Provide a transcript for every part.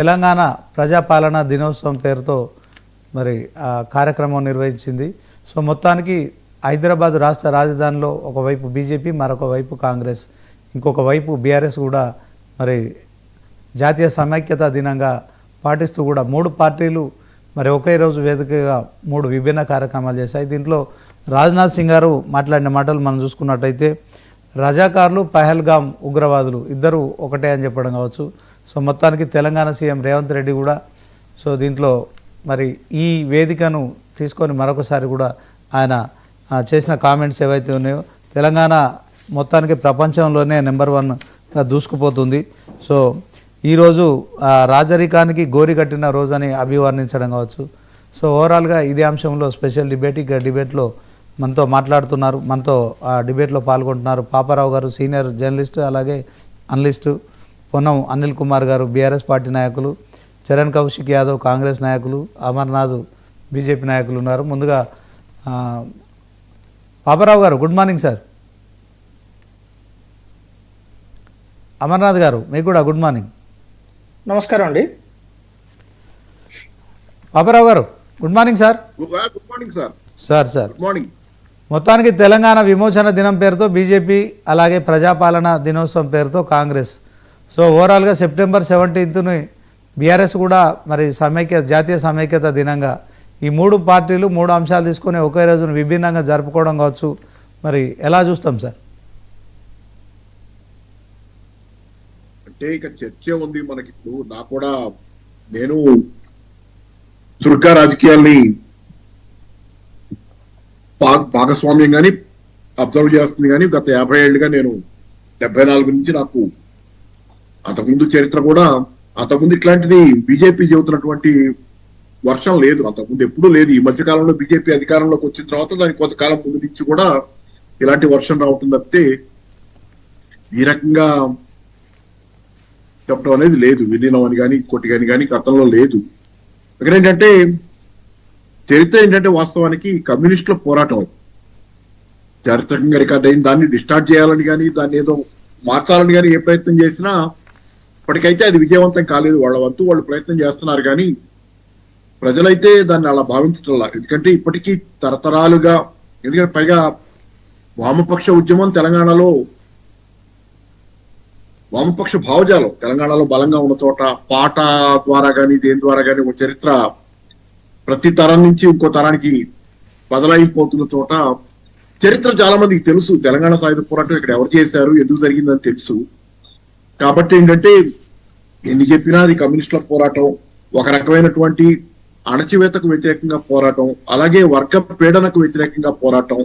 తెలంగాణ ప్రజాపాలన దినోత్సవం పేరుతో మరి కార్యక్రమం నిర్వహించింది. సో మొత్తానికి హైదరాబాద్ రాష్ట్ర రాజధానిలో ఒకవైపు బీజేపీ, మరొక వైపు కాంగ్రెస్, ఇంకొక వైపు బీఆర్ఎస్ కూడా మరి జాతీయ సమైక్యత దినంగా పాటిస్తూ కూడా మూడు పార్టీలు మరి ఒకే రోజు వేదికగా మూడు విభిన్న కార్యక్రమాలు చేశాయి. దీంట్లో రాజ్నాథ్ సింగ్ గారు మాట్లాడిన మాటలు మనం చూసుకున్నట్టయితే రజాకార్లు, పహల్గామ్ ఉగ్రవాదులు ఇద్దరు ఒకటే అని చెప్పడం కావచ్చు. సో మొత్తానికి తెలంగాణ సీఎం రేవంత్ రెడ్డి కూడా సో దీంట్లో మరి ఈ వేదికను తీసుకొని మరొకసారి కూడా ఆయన చేసిన కామెంట్స్ ఏవైతే ఉన్నాయో తెలంగాణ మొత్తానికి ప్రపంచంలోనే నెంబర్ 1గా దూసుకుపోతుంది. సో ఈరోజు రాజరికానికి గోరి కట్టిన రోజని అభివర్ణించడం కావచ్చు. సో ఓవరాల్గా ఇదే అంశంలో స్పెషల్ డిబేట్, ఇక డిబేట్లో మనతో మాట్లాడుతున్నారు, మనతో ఆ డిబేట్లో పాల్గొంటున్నారు పాపారావు గారు, సీనియర్ జర్నలిస్ట్, అలాగే అనలిస్టు, పొన్నం అనిల్ కుమార్ గారు బీఆర్ఎస్ పార్టీ నాయకులు, చరణ్ కౌశిక్ యాదవ్ కాంగ్రెస్ నాయకులు, అమర్నాథ్ బీజేపీ నాయకులు ఉన్నారు. ముందుగా పాపారావు గారు గుడ్ మార్నింగ్ సార్. అమర్నాథ్ గారు మీకు కూడా గుడ్ మార్నింగ్. నమస్కారం అండి. పాపారావు గారు good morning sir. Good morning sir. Sir good morning. మొత్తానికి తెలంగాణ విమోచన దినం పేరుతో బీజేపీ, అలాగే ప్రజాపాలన దినోత్సవం పేరుతో కాంగ్రెస్. సో ఓవరాల్గా సెప్టెంబర్ 17ని బీఆర్ఎస్ కూడా మరి జాతీయ సమైక్యత దినంగా ఈ మూడు పార్టీలు మూడు అంశాలు తీసుకొని ఒకే రోజును విభిన్నంగా జరుపుకోవడం కావచ్చు. మరి ఎలా చూస్తాం సార్? అంటే ఇక చర్చ ఉంది మనకి. ఇప్పుడు నాకు కూడా నేను తుర్కా రాజకీయాల్ని భాగస్వామ్యం కానీ అబ్జర్వ్ చేస్తుంది కానీ గత 50 ఏళ్ళుగా నేను 74 నుంచి నాకు అంతకుముందు చరిత్ర కూడా అంతకుముందు ఇట్లాంటిది బీజేపీ చెబుతున్నటువంటి వర్షం లేదు, అంతకుముందు ఎప్పుడూ లేదు. ఈ మధ్య కాలంలో బీజేపీ అధికారంలోకి వచ్చిన తర్వాత దానికి కొంతకాలం ముందు నుంచి కూడా ఇలాంటి వర్షం రావటం తప్పితే ఈ రకంగా చెప్పడం అనేది లేదు. విలీనం అని కానీ ఇంకోటి కానీ గతంలో లేదు. అక్కడ ఏంటంటే చరిత్ర ఏంటంటే వాస్తవానికి కమ్యూనిస్టుల పోరాటం అది చారిత్రకంగా రికార్డ్ అయింది. దాన్ని డిస్టార్ట్ చేయాలని కానీ దాన్ని ఏదో మార్చాలని కానీ ఏ ప్రయత్నం చేసినా ఇప్పటికైతే అది విజయవంతం కాలేదు. వాళ్ళ వంతు వాళ్ళు ప్రయత్నం చేస్తున్నారు కానీ ప్రజలైతే దాన్ని అలా భావించటంలా. ఎందుకంటే ఇప్పటికీ తరతరాలుగా, ఎందుకంటే పైగా వామపక్ష ఉద్యమం తెలంగాణలో, వామపక్ష భావజాలం తెలంగాణలో బలంగా ఉన్న చోట పాట ద్వారా కానీ దేని ద్వారా కానీ ఒక చరిత్ర ప్రతి తరం నుంచి ఇంకో తరానికి బదలాయిపోతున్న చోట చరిత్ర చాలా మందికి తెలుసు. తెలంగాణ సాయుధ పోరాటం ఇక్కడ ఎవరు చేశారు, ఎందుకు జరిగిందని తెలుసు. కాబట్టి ఏంటంటే ఎన్ని చెప్పినా అది కమ్యూనిస్టుల పోరాటం, ఒక రకమైనటువంటి అణచివేతకు వ్యతిరేకంగా పోరాటం, అలాగే వర్గ పీడనకు వ్యతిరేకంగా పోరాటం.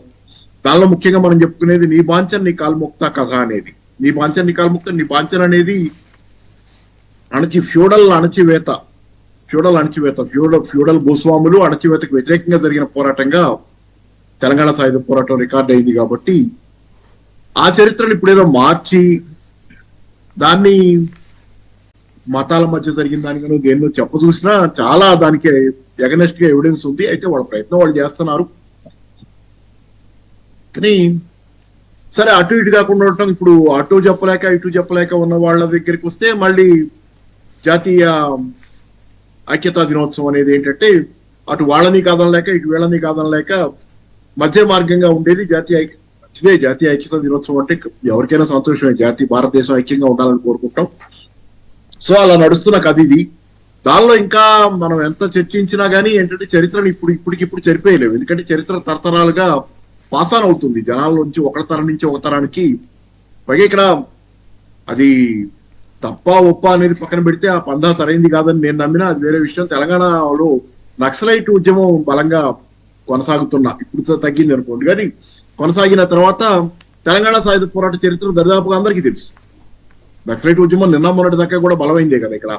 దానిలో ముఖ్యంగా మనం చెప్పుకునేది నీ బాంచన్ నీ కాల్ముక్త కథ అనేది. నీ బాంచన్ నీ కాల్ముక్త, నీ బాంచన్ అనేది ఫ్యూడల్ భూస్వాములు అణచివేతకు వ్యతిరేకంగా జరిగిన పోరాటంగా తెలంగాణ సాయుధ పోరాటం రికార్డ్ అయింది. కాబట్టి ఆ చరిత్రను ఇప్పుడేదో మార్చి దాన్ని మతాల మధ్య జరిగిన దానికనో దేన్నో చెప్పదూసినా చాలా దానికి ఎగనెస్ట్ గా ఎవిడెన్స్ ఉంది. అయితే వాళ్ళ ప్రయత్నం వాళ్ళు చేస్తున్నారు. కానీ సరే అటు ఇటు కాకుండా ఉండటం, ఇప్పుడు అటు చెప్పలేక ఇటు చెప్పలేక ఉన్న వాళ్ళ దగ్గరికి వస్తే మళ్ళీ జాతీయ ఐక్యతా దినోత్సవం అనేది ఏంటంటే అటు వాళ్ళని కాదనలేక ఇటు వీళ్ళని కాదనలేక మధ్య మార్గంగా ఉండేది జాతీయ ఐక్యతా దినోత్సవం. అంటే ఎవరికైనా సంతోషమే, భారతదేశం ఐక్యంగా ఉండాలని కోరుకుంటాం. సో అలా నడుస్తున్న కథ ఇది. దానిలో ఇంకా మనం ఎంత చర్చించినా గానీ ఏంటంటే చరిత్రను ఇప్పటికిప్పుడు చెరిపేయలేము. ఎందుకంటే చరిత్ర తరతరాలుగా పాస్ ఆన్ అవుతుంది జనాల నుంచి, ఒక తరం నుంచి ఒక తరానికి. పైగా ఇక్కడ అది తప్ప ఒప్ప అనేది పక్కన పెడితే ఆ పందా సరైంది కాదని నేను నమ్మినా అది వేరే విషయం. తెలంగాణలో నక్సలైట్ ఉద్యమం బలంగా కొనసాగుతున్నా, ఇప్పుడు తగ్గింది అనుకోండి, కానీ కొనసాగిన తర్వాత తెలంగాణ సాయుధ పోరాట చరిత్ర దరిదాపుగా అందరికీ తెలుసు. నక్సలైట్ ఉద్యమం నిన్న మొన్నటి దాకా కూడా బలమైందే కదా. ఇక్కడ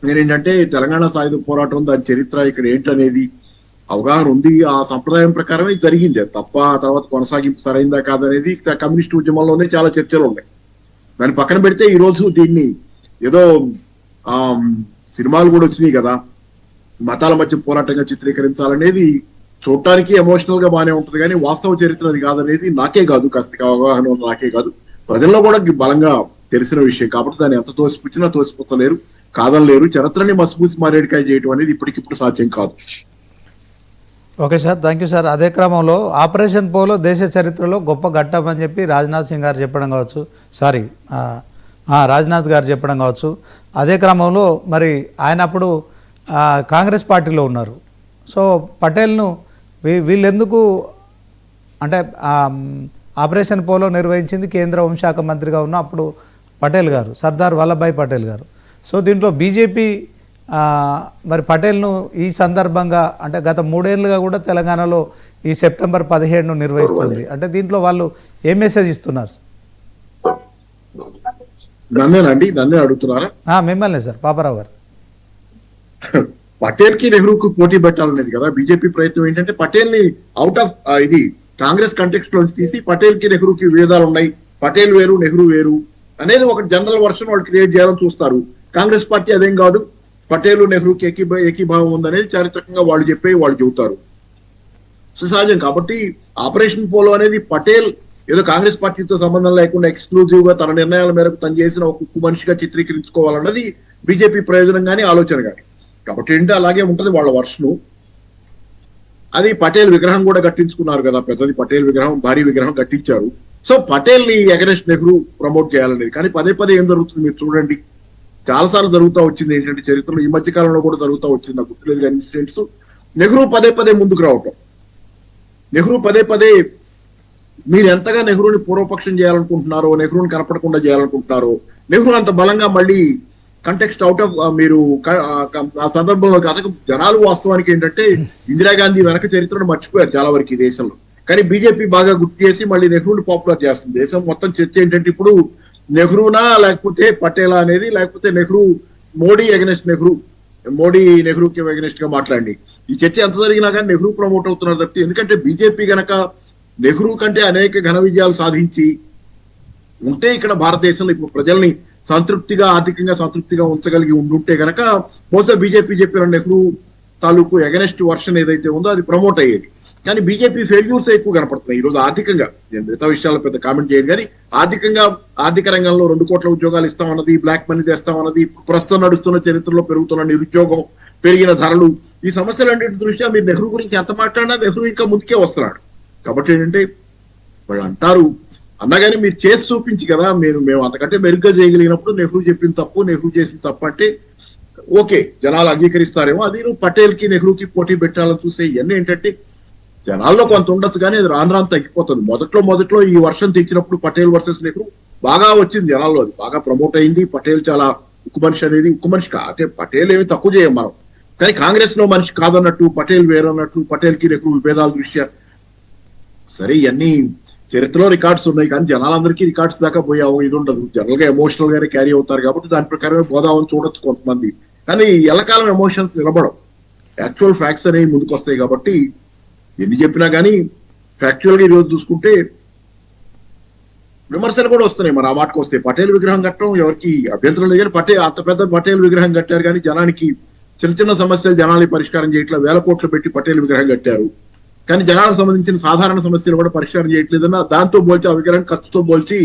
నేనేంటంటే తెలంగాణ సాయుధ పోరాటం దాని చరిత్ర ఇక్కడ ఏంటనేది అవగాహన ఉంది. ఆ సంప్రదాయం ప్రకారమే జరిగింది తప్ప తర్వాత కొనసాగింపు సరైందా కాదనేది కమ్యూనిస్ట్ ఉద్యమంలోనే చాలా చర్చలు ఉన్నాయి. దాన్ని పక్కన పెడితే ఈ రోజు దీన్ని ఏదో సినిమాలు కూడా వచ్చినాయి కదా, మతాల మధ్య పోరాటంగా చిత్రీకరించాలనేది చూడటానికి ఎమోషనల్ గా బాగానే ఉంటుంది, కానీ వాస్తవ చరిత్ర అది కాదనేది నాకే కాదు, కాస్త అవగాహన నాకే కాదు ప్రజల్లో కూడా బలంగా తెలిసిన విషయం. కాబట్టి దాన్ని ఎంత తోసిపుచ్చినా తోసిపుచ్చలేరు. కాదనలేరు. చరిత్రని మసిపూసి మారేడికాయ చేయడం అనేది ఇప్పటికిప్పుడు సాధ్యం కాదు. Okay sir, thank you sir. అదే క్రమంలో ఆపరేషన్ పోలో దేశ చరిత్రలో గొప్ప ఘట్టం అని చెప్పి రాజ్నాథ్ సింగ్ గారు చెప్పడం కావచ్చు, రాజ్నాథ్ గారు చెప్పడం కావచ్చు. అదే క్రమంలో మరి ఆయన అప్పుడు కాంగ్రెస్ పార్టీలో ఉన్నారు. సో పటేల్ను వీళ్ళెందుకు అంటే ఆపరేషన్ పోలో నిర్వహించింది కేంద్ర హోంశాఖ మంత్రిగా ఉన్న అప్పుడు పటేల్ గారు, సర్దార్ వల్లభాయ్ పటేల్ గారు. సో దీంట్లో బీజేపీ మరి పటేల్ను ఈ సందర్భంగా అంటే గత 3 ఏళ్ళుగా కూడా తెలంగాణలో ఈ సెప్టెంబర్ 17ను నిర్వహిస్తుంది. అంటే దీంట్లో వాళ్ళు ఏ మెసేజ్ ఇస్తున్నారు? నన్నే అడుగుతున్నారా? మిమ్మల్ని సార్, పాపారావు గారు. పటేల్ కి నెహ్రూకు పోటీ పెట్టాలనేది కదా బీజేపీ ప్రయత్నం. ఏంటంటే పటేల్ ని అవుట్ ఆఫ్ ఇది కాంగ్రెస్ కంటెక్స్ట్ లోంచి తీసి పటేల్ కి నెహ్రూకి విభేదాలు ఉన్నాయి, పటేల్ వేరు నెహ్రూ వేరు అనేది ఒక జనరల్ వర్షన్ వాళ్ళు క్రియేట్ చేయాలని చూస్తారు. కాంగ్రెస్ పార్టీ అదేం కాదు, పటేల్ నెహ్రూకి ఏకీభావం ఉందనేది చారిత్రకంగా వాళ్ళు వాళ్ళు చెబుతారు. సహజం. కాబట్టి ఆపరేషన్ పోలో అనేది పటేల్ ఏదో కాంగ్రెస్ పార్టీతో సంబంధం లేకుండా ఎక్స్క్లూజివ్ గా తన నిర్ణయాల మేరకు తను చేసిన ఒక ఉక్కు మనిషిగా చిత్రీకరించుకోవాలన్నది బీజేపీ ప్రయోజనం గానీ ఆలోచన గానీ. కాబట్టి ఏంటంటే అలాగే ఉంటది వాళ్ళ వర్షను. అది పటేల్ విగ్రహం కూడా కట్టించుకున్నారు కదా, పెద్దది పటేల్ విగ్రహం, భారీ విగ్రహం కట్టించారు. సో పటేల్ ని అగెనెస్ట్ నెహ్రూ ప్రమోట్ చేయాలనేది. కానీ పదే ఏం జరుగుతుంది మీరు చూడండి, చాలా సార్లు జరుగుతూ వచ్చింది ఏంటంటే చరిత్రలో, ఈ మధ్య కాలంలో కూడా జరుగుతూ వచ్చింది, నాకు గుర్తులేదు కానీ ఇన్సిడెంట్స్. నెహ్రూ పదే ముందుకు రావటం, నెహ్రూ పదే మీరు ఎంతగా నెహ్రూని పూర్వపక్షం చేయాలనుకుంటున్నారో, నెహ్రూని కనపడకుండా చేయాలనుకుంటున్నారో, నెహ్రూ అంత బలంగా మళ్ళీ కంటెక్స్ట్ అవుట్ ఆఫ్ మీరు ఆ సందర్భంలో అతను జనాలు వాస్తవానికి ఏంటంటే ఇందిరాగాంధీ వెనక చరిత్రను మర్చిపోయారు చాలా వరకు ఈ దేశంలో. కానీ బీజేపీ బాగా గుర్తు చేసి మళ్ళీ నెహ్రూని పాపులర్ చేస్తుంది. దేశం మొత్తం చర్చ ఏంటంటే ఇప్పుడు నెహ్రూనా లేకపోతే పటేలా అనేది, లేకపోతే నెహ్రూ మోడీ అగెనెస్ట్ నెహ్రూ, మోడీ నెహ్రూకి అగెనెస్ట్ గా మాట్లాడి ఈ చర్చ ఎంత జరిగినా కానీ నెహ్రూ ప్రమోట్ అవుతున్నారు తప్పితే. ఎందుకంటే బీజేపీ గనక నెహ్రూ కంటే అనేక ఘన విజయాలు సాధించి ఉంటే ఇక్కడ భారతదేశంలో ఇప్పుడు ప్రజల్ని సంతృప్తిగా, ఆర్థికంగా సంతృప్తిగా ఉంచగలిగి ఉండుంటే గనక బహుశా బీజేపీ చెప్పిన నెహ్రూ తాలూకు ఎగనెస్ట్ వర్షన్ ఏదైతే ఉందో అది ప్రమోట్ అయ్యేది. కానీ బీజేపీ ఫెయిల్యూర్స్ ఎక్కువ కనపడుతున్నాయి ఈ రోజు ఆర్థికంగా. నేను మిగతా విషయాలు పెద్ద కామెంట్ చేయను, కానీ ఆర్థిక రంగంలో 2 కోట్ల ఉద్యోగాలు ఇస్తామన్నది, బ్లాక్ మనీ తెస్తామన్నది, ప్రస్తుతం నడుస్తున్న చరిత్రలో పెరుగుతున్న నిరుద్యోగం, పెరిగిన ధరలు, ఈ సమస్యలన్నింటి దృష్ట్యా మీరు నెహ్రూ గురించి ఎంత మాట్లాడినా నెహ్రూ ఇంకా ముందుకే వస్తున్నాడు. కాబట్టి ఏంటంటే వాళ్ళు అంటారు అన్నగాని మీరు చేసి చూపించి కదా, మేము అంతకంటే మెరుగ్గా చేయగలిగినప్పుడు నెహ్రూ చెప్పిన తప్పు, నెహ్రూ చేసిన తప్పు అంటే ఓకే జనాలు అంగీకరిస్తారేమో. అది పటేల్ కి నెహ్రూకి పోటీ పెట్టాలని చూసే ఇవన్నీ ఏంటంటే జనాల్లో కొంత ఉండొచ్చు, కానీ అది రాను తగ్గిపోతుంది. మొదట్లో ఈ వర్షం తెచ్చినప్పుడు పటేల్ వర్సెస్ నెహ్రూ బాగా వచ్చింది జనాల్లో, అది బాగా ప్రమోట్ అయింది. పటేల్ చాలా ఉక్కు మనిషి అనేది, ఉక్కు మనిషి అంటే పటేల్ ఏమి తక్కువ చేయం మనం, కానీ కాంగ్రెస్ లో మనిషి కాదన్నట్టు, పటేల్ వేరన్నట్టు, పటేల్ కి నెహ్రూ విభేదాల దృష్ట్యా సరే ఇవన్నీ చరిత్రలో రికార్డ్స్ ఉన్నాయి. కానీ జనాలందరికీ రికార్డ్స్ దాకా పోయావు ఇది ఉండదు. జనరల్ గా ఎమోషనల్ గానే క్యారీ అవుతారు కాబట్టి దాని ప్రకారమే పోదామని చూడొచ్చు కొంతమంది. కానీ ఎల్లకాలం ఎమోషన్స్ నిలబడవు, యాక్చువల్ ఫ్యాక్ట్స్ అనేవి ముందుకు వస్తాయి. కాబట్టి ఎన్ని చెప్పినా కానీ ఫ్యాక్చువల్ గా ఈరోజు చూసుకుంటే విమర్శలు కూడా వస్తున్నాయి. మరి ఆ మాటకు వస్తే పటేల్ విగ్రహం కట్టడం ఎవరికి అభ్యంతరం లేదు, కానీ అంత పెద్ద పటేల్ విగ్రహం కట్టారు కానీ జనానికి చిన్న సమస్యలు జనాలు పరిష్కారం చేయట్లేదు. 1000 కోట్లు పెట్టి పటేల్ విగ్రహం కట్టారు కానీ జనాలకు సంబంధించిన సాధారణ సమస్యలు కూడా పరిష్కారం చేయట్లేదన్న దాంతో పోల్చి, ఆ విగ్రహం ఖర్చుతో పోల్చి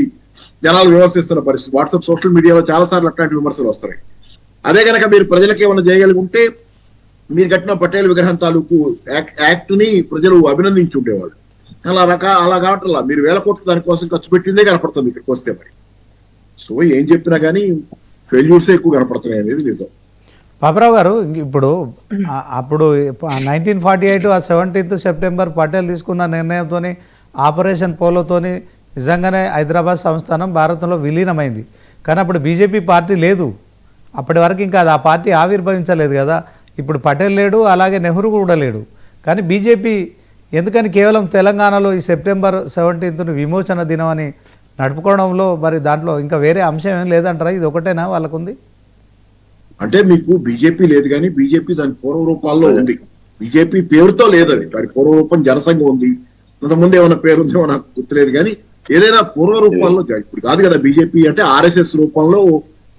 జనాలు విమర్శిస్తున్న పరిస్థితి. వాట్సాప్, సోషల్ మీడియాలో చాలా సార్లు అట్లాంటి విమర్శలు వస్తున్నాయి. అదే కనుక మీరు ప్రజలకు ఏమైనా చేయగలిగి ఉంటే మీరు కట్టిన పటేల్ విగ్రహం తాలూకు యాక్ట్ ని ప్రజలు అభినందించి ఉండేవాళ్ళు. అలా కావట్లా, మీరు 1000 కోట్లు దానికోసం ఖర్చు పెట్టిందే కనపడుతుంది ఇక్కడికి వస్తే. మరి సో ఏం చెప్పినా కానీ ఫెయిల్యూర్స్ ఎక్కువ కనపడుతున్నాయి అనేది నిజం. పాపరావు గారు, ఇప్పుడు అప్పుడు 1948 ఆ 17th సెప్టెంబర్ పటేల్ తీసుకున్న నిర్ణయంతో ఆపరేషన్ పోలోతోని నిజంగానే హైదరాబాద్ సంస్థానం భారతంలో విలీనమైంది. కానీ అప్పుడు బీజేపీ పార్టీ లేదు, అప్పటి వరకు ఇంకా అది ఆ పార్టీ ఆవిర్భవించలేదు కదా. ఇప్పుడు పటేల్ లేడు, అలాగే నెహ్రూ కూడా లేడు. కానీ బీజేపీ ఎందుకని కేవలం తెలంగాణలో ఈ సెప్టెంబర్ 17th విమోచన దినం అని నడుపుకోవడంలో మరి దాంట్లో ఇంకా వేరే అంశం ఏం లేదంటారా? ఇది ఒకటేనా వాళ్ళకుంది? అంటే మీకు బీజేపీ లేదు కానీ బీజేపీ దాని పూర్వ రూపాల్లో ఉంది. బీజేపీ పేరుతో లేదు, అది దాని పూర్వ రూపం జనసంఘం ఉంది. అంతకుముందు ఏమైనా పేరు ఉందేమో నాకు గుర్తులేదు, కానీ ఏదైనా పూర్వ రూపాల్లో ఇప్పుడు కాదు కదా. బీజేపీ అంటే ఆర్ఎస్ఎస్ రూపంలో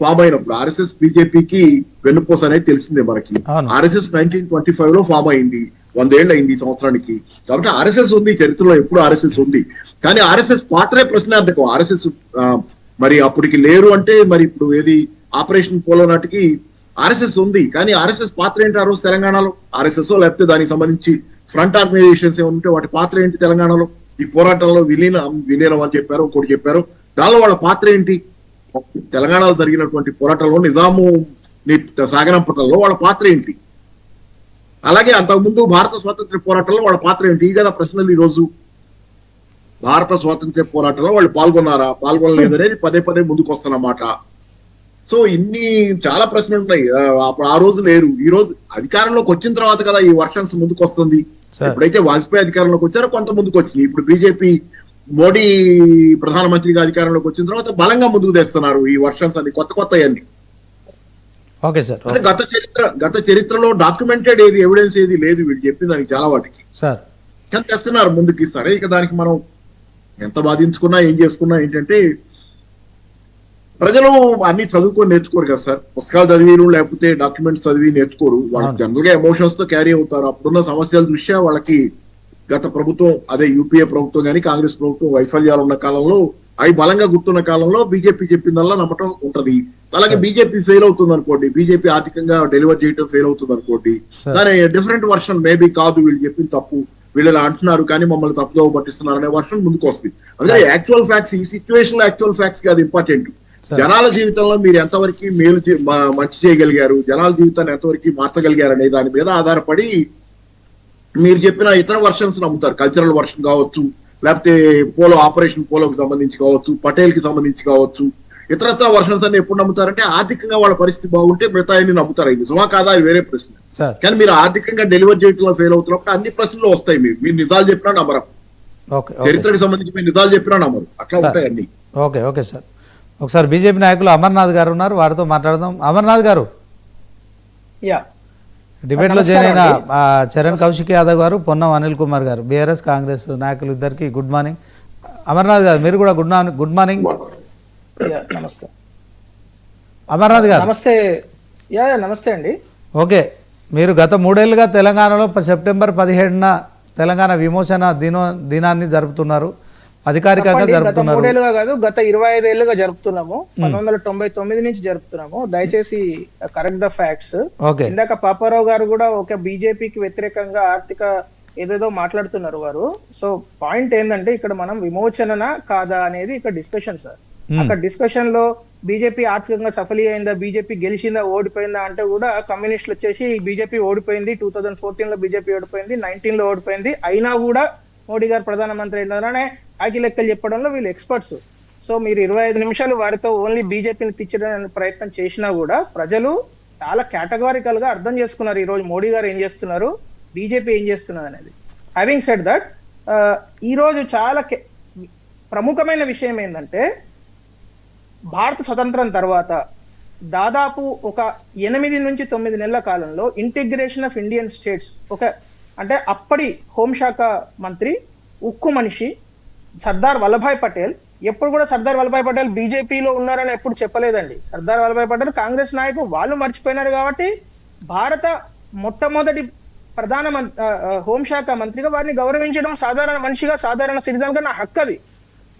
ఫామ్ అయినప్పుడు ఆర్ఎస్ఎస్ బీజేపీకి వెన్నుపోస అనేది తెలిసిందే మనకి. ఆర్ఎస్ఎస్ 1925 లో ఫామ్ అయింది, 100 ఏళ్ళు అయింది ఈ సంవత్సరానికి. కాబట్టి ఆర్ఎస్ఎస్ ఉంది, చరిత్రలో ఎప్పుడు ఆర్ఎస్ఎస్ ఉంది. కానీ ఆర్ఎస్ఎస్ పాత్రే ప్రశ్నార్థకం. ఆర్ఎస్ఎస్ మరి అప్పటికి లేరు అంటే మరి ఇప్పుడు ఏది ఆపరేషన్ పోలో నాటికి ఆర్ఎస్ఎస్ ఉంది, కానీ ఆర్ఎస్ఎస్ పాత్ర ఏంటి ఆ రోజు తెలంగాణలో? ఆర్ఎస్ఎస్ లేకపోతే దానికి సంబంధించి ఫ్రంట్ ఆర్గనైజేషన్స్ ఏమైనా ఉంటే వాటి పాత్ర ఏంటి తెలంగాణలో? ఈ పోరాటంలో విలీనం అని చెప్పారు, ఇంకోటి చెప్పారు. దానిలో వాళ్ళ పాత్ర ఏంటి? తెలంగాణలో జరిగినటువంటి పోరాటంలో నిజాము సాగనంపటంలో వాళ్ళ పాత్ర ఏంటి? అలాగే అంతకుముందు భారత స్వాతంత్ర్య పోరాటంలో వాళ్ళ పాత్ర ఏంటి? ఈ కదా ప్రశ్నలు ఈ రోజు. భారత స్వాతంత్ర్య పోరాటంలో వాళ్ళు పాల్గొన్నారా, పాల్గొనలేదనేది పదే పదే ముందుకు వస్తున్నమాట. సో ఇన్ని చాలా ప్రశ్నలు ఉన్నాయి. అప్పుడు ఆ రోజు లేరు, ఈ రోజు అధికారంలోకి వచ్చిన తర్వాత కదా ఈ వర్షన్స్ ముందుకు వస్తుంది. ఎప్పుడైతే వాజ్పేయి అధికారంలోకి వచ్చారో కొంత ముందుకు వచ్చింది. ఇప్పుడు బీజేపీ మోడీ ప్రధానమంత్రిగా అధికారంలోకి వచ్చిన తర్వాత బలంగా ముందుకు తెస్తున్నారు ఈ వర్షన్స్ అన్ని, కొత్త అన్ని. Okay sir. అంటే గత చరిత్రలో డాక్యుమెంటెడ్ ఏది ఎవిడెన్స్ ఏది లేదు వీళ్ళు చెప్పిన దానికి చాలా వాటికి సార్, కానీ తెస్తున్నారు ముందుకి. సరే, ఇక దానికి మనం ఎంత బాధించుకున్నా ఏం చేసుకున్నా ఏంటంటే ప్రజలు అన్ని చదువుకొని నేర్చుకోరు కదా సార్. పుస్తకాలు చదివి లేకపోతే డాక్యుమెంట్స్ చదివి నేర్చుకోరు. వాళ్ళు జనరల్ గా ఎమోషన్స్ తో క్యారీ అవుతారు. అప్పుడున్న సమస్యల దృష్ట్యా వాళ్ళకి గత ప్రభుత్వం, అదే యూపీఏ ప్రభుత్వం కానీ కాంగ్రెస్ ప్రభుత్వం వైఫల్యాలు ఉన్న కాలంలో, అవి బలంగా గుర్తున్న కాలంలో బీజేపీ చెప్పిందల్లా నమ్మటం ఉంటది. అలాగే బీజేపీ ఫెయిల్ అవుతుంది అనుకోండి, బీజేపీ ఆర్థికంగా డెలివర్ చేయడం ఫెయిల్ అవుతుంది అనుకోండి, దాని డిఫరెంట్ వర్షన్ మేబీ కాదు వీళ్ళు చెప్పింది తప్పు, వీళ్ళు ఇలా అంటున్నారు కానీ మమ్మల్ని తప్పుగా పట్టిస్తున్నారు అనే వర్షన్ ముందుకు వస్తుంది. అందుకని యాక్చువల్ ఫ్యాక్ట్స్, ఈ సిచ్యువేషన్ లో యాక్చువల్ ఫ్యాక్ట్స్ అది ఇంపార్టెంట్. జనాల జీవితంలో మీరు ఎంతవరకు మంచి చేయగలిగారు, జనాల జీవితాన్ని ఎంతవరకు మార్చగలిగారు అనే దాని మీద ఆధారపడి మీరు చెప్పిన ఇతర వర్షన్స్ నమ్ముతారు. కల్చరల్ వర్షన్ కావచ్చు, లేకపోతే ఆపరేషన్ పోలోకి సంబంధించి కావచ్చు, పటేల్ కి సంబంధించి కావచ్చు, ఇతరత్ర వర్షన్స్ అన్ని ఎప్పుడు నమ్ముతారంటే ఆర్థికంగా వాళ్ళ పరిస్థితి బాగుంటే మిగతా నమ్ముతారు. ఇది నిజమా కాదా అది వేరే ప్రశ్న. కానీ మీరు ఆర్థికంగా డెలివర్ చేయడంలో ఫెయిల్ అవుతున్నప్పుడు అన్ని ప్రశ్నలు వస్తాయి. మీరు నిజాలు చెప్పినా నమ్మరు, చరిత్రకు సంబంధించి మీరు నిజాలు చెప్పినా నమ్మరు, అట్లా ఉంటాయి అన్ని. Okay sir. ఒకసారి బీజేపీ నాయకులు అమర్నాథ్ గారు ఉన్నారు, వారితో మాట్లాడదాం. అమర్నాథ్ గారు, డిబేట్ లో జాయిన్ అయిన చరణ్ కౌశిక్ యాదవ్ గారు, పొన్నం అనిల్ కుమార్ గారు, బీఆర్ఎస్ కాంగ్రెస్ నాయకులు ఇద్దరికి గుడ్ మార్నింగ్. అమర్నాథ్ గారు మీరు కూడా గుడ్ మార్నింగ్. నమస్తే అమర్నాథ్ గారు. నమస్తే అండి. ఓకే, మీరు గత 3 ఏళ్లుగా తెలంగాణలో సెప్టెంబర్ 17న తెలంగాణ విమోచన దినాన్ని జరుపుతున్నారు, అధికారికంగా జరుపుతున్నారు. 3 ఏళ్లుగా కాదు, గత 25 ఏళ్లుగా జరుపుతున్నాము. 1999 నుంచి జరుపుతున్నాము. దయచేసి కరెక్ట్ ద ఫ్యాక్ట్స్. ఇందాక పాపారావు గారు కూడా ఒక బీజేపీకి వ్యతిరేకంగా ఆర్థిక ఏదేదో మాట్లాడుతున్నారు వారు. సో పాయింట్ ఏంటంటే ఇక్కడ మనం విమోచన కాదా అనేది ఇక్కడ డిస్కషన్ సార్. అక్కడ డిస్కషన్ లో బీజేపీ ఆర్థికంగా సఫలీ అయిందా, బీజేపీ గెలిచిందా, ఓడిపోయిందా అంటే కూడా కమ్యూనిస్టులు వచ్చేసి బీజేపీ ఓడిపోయింది, 2014 లో బీజేపీ ఓడిపోయింది, 19 లో ఓడిపోయింది, అయినా కూడా మోడీ గారు ప్రధానమంత్రి అయినారనే ఆకి లెక్కలు చెప్పడంలో వీళ్ళు ఎక్స్పర్ట్స్. సో మీరు 25 నిమిషాలు వారితో ఓన్లీ బీజేపీని తిచ్చడానికి ప్రయత్నం చేసినా కూడా ప్రజలు చాలా కేటగారికల్ గా అర్థం చేసుకున్నారు ఈ రోజు మోడీ గారు ఏం చేస్తున్నారు, బీజేపీ ఏం చేస్తున్నది అనేది. హ్యావింగ్ సెడ్ దట్, ఈ రోజు చాలా ప్రముఖమైన విషయం ఏంటంటే భారత స్వతంత్రం తర్వాత దాదాపు ఒక 8 నుంచి 9 నెలల కాలంలో ఇంటిగ్రేషన్ ఆఫ్ ఇండియన్ స్టేట్స్, అంటే అప్పటి హోంశాఖ మంత్రి, ఉక్కు మనిషి సర్దార్ వల్లభాయ్ పటేల్, ఎప్పుడు కూడా సర్దార్ వల్లభాయ్ పటేల్ బీజేపీలో ఉన్నారని ఎప్పుడు చెప్పలేదండి. సర్దార్ వల్లభాయ్ పటేల్ కాంగ్రెస్ నాయకులు, వాళ్ళు మర్చిపోయినారు కాబట్టి భారత మొట్టమొదటి హోంశాఖ మంత్రిగా వారిని గౌరవించడం సాధారణ మనిషిగా, సాధారణ సిటిజన్ గా నా హక్కు అది.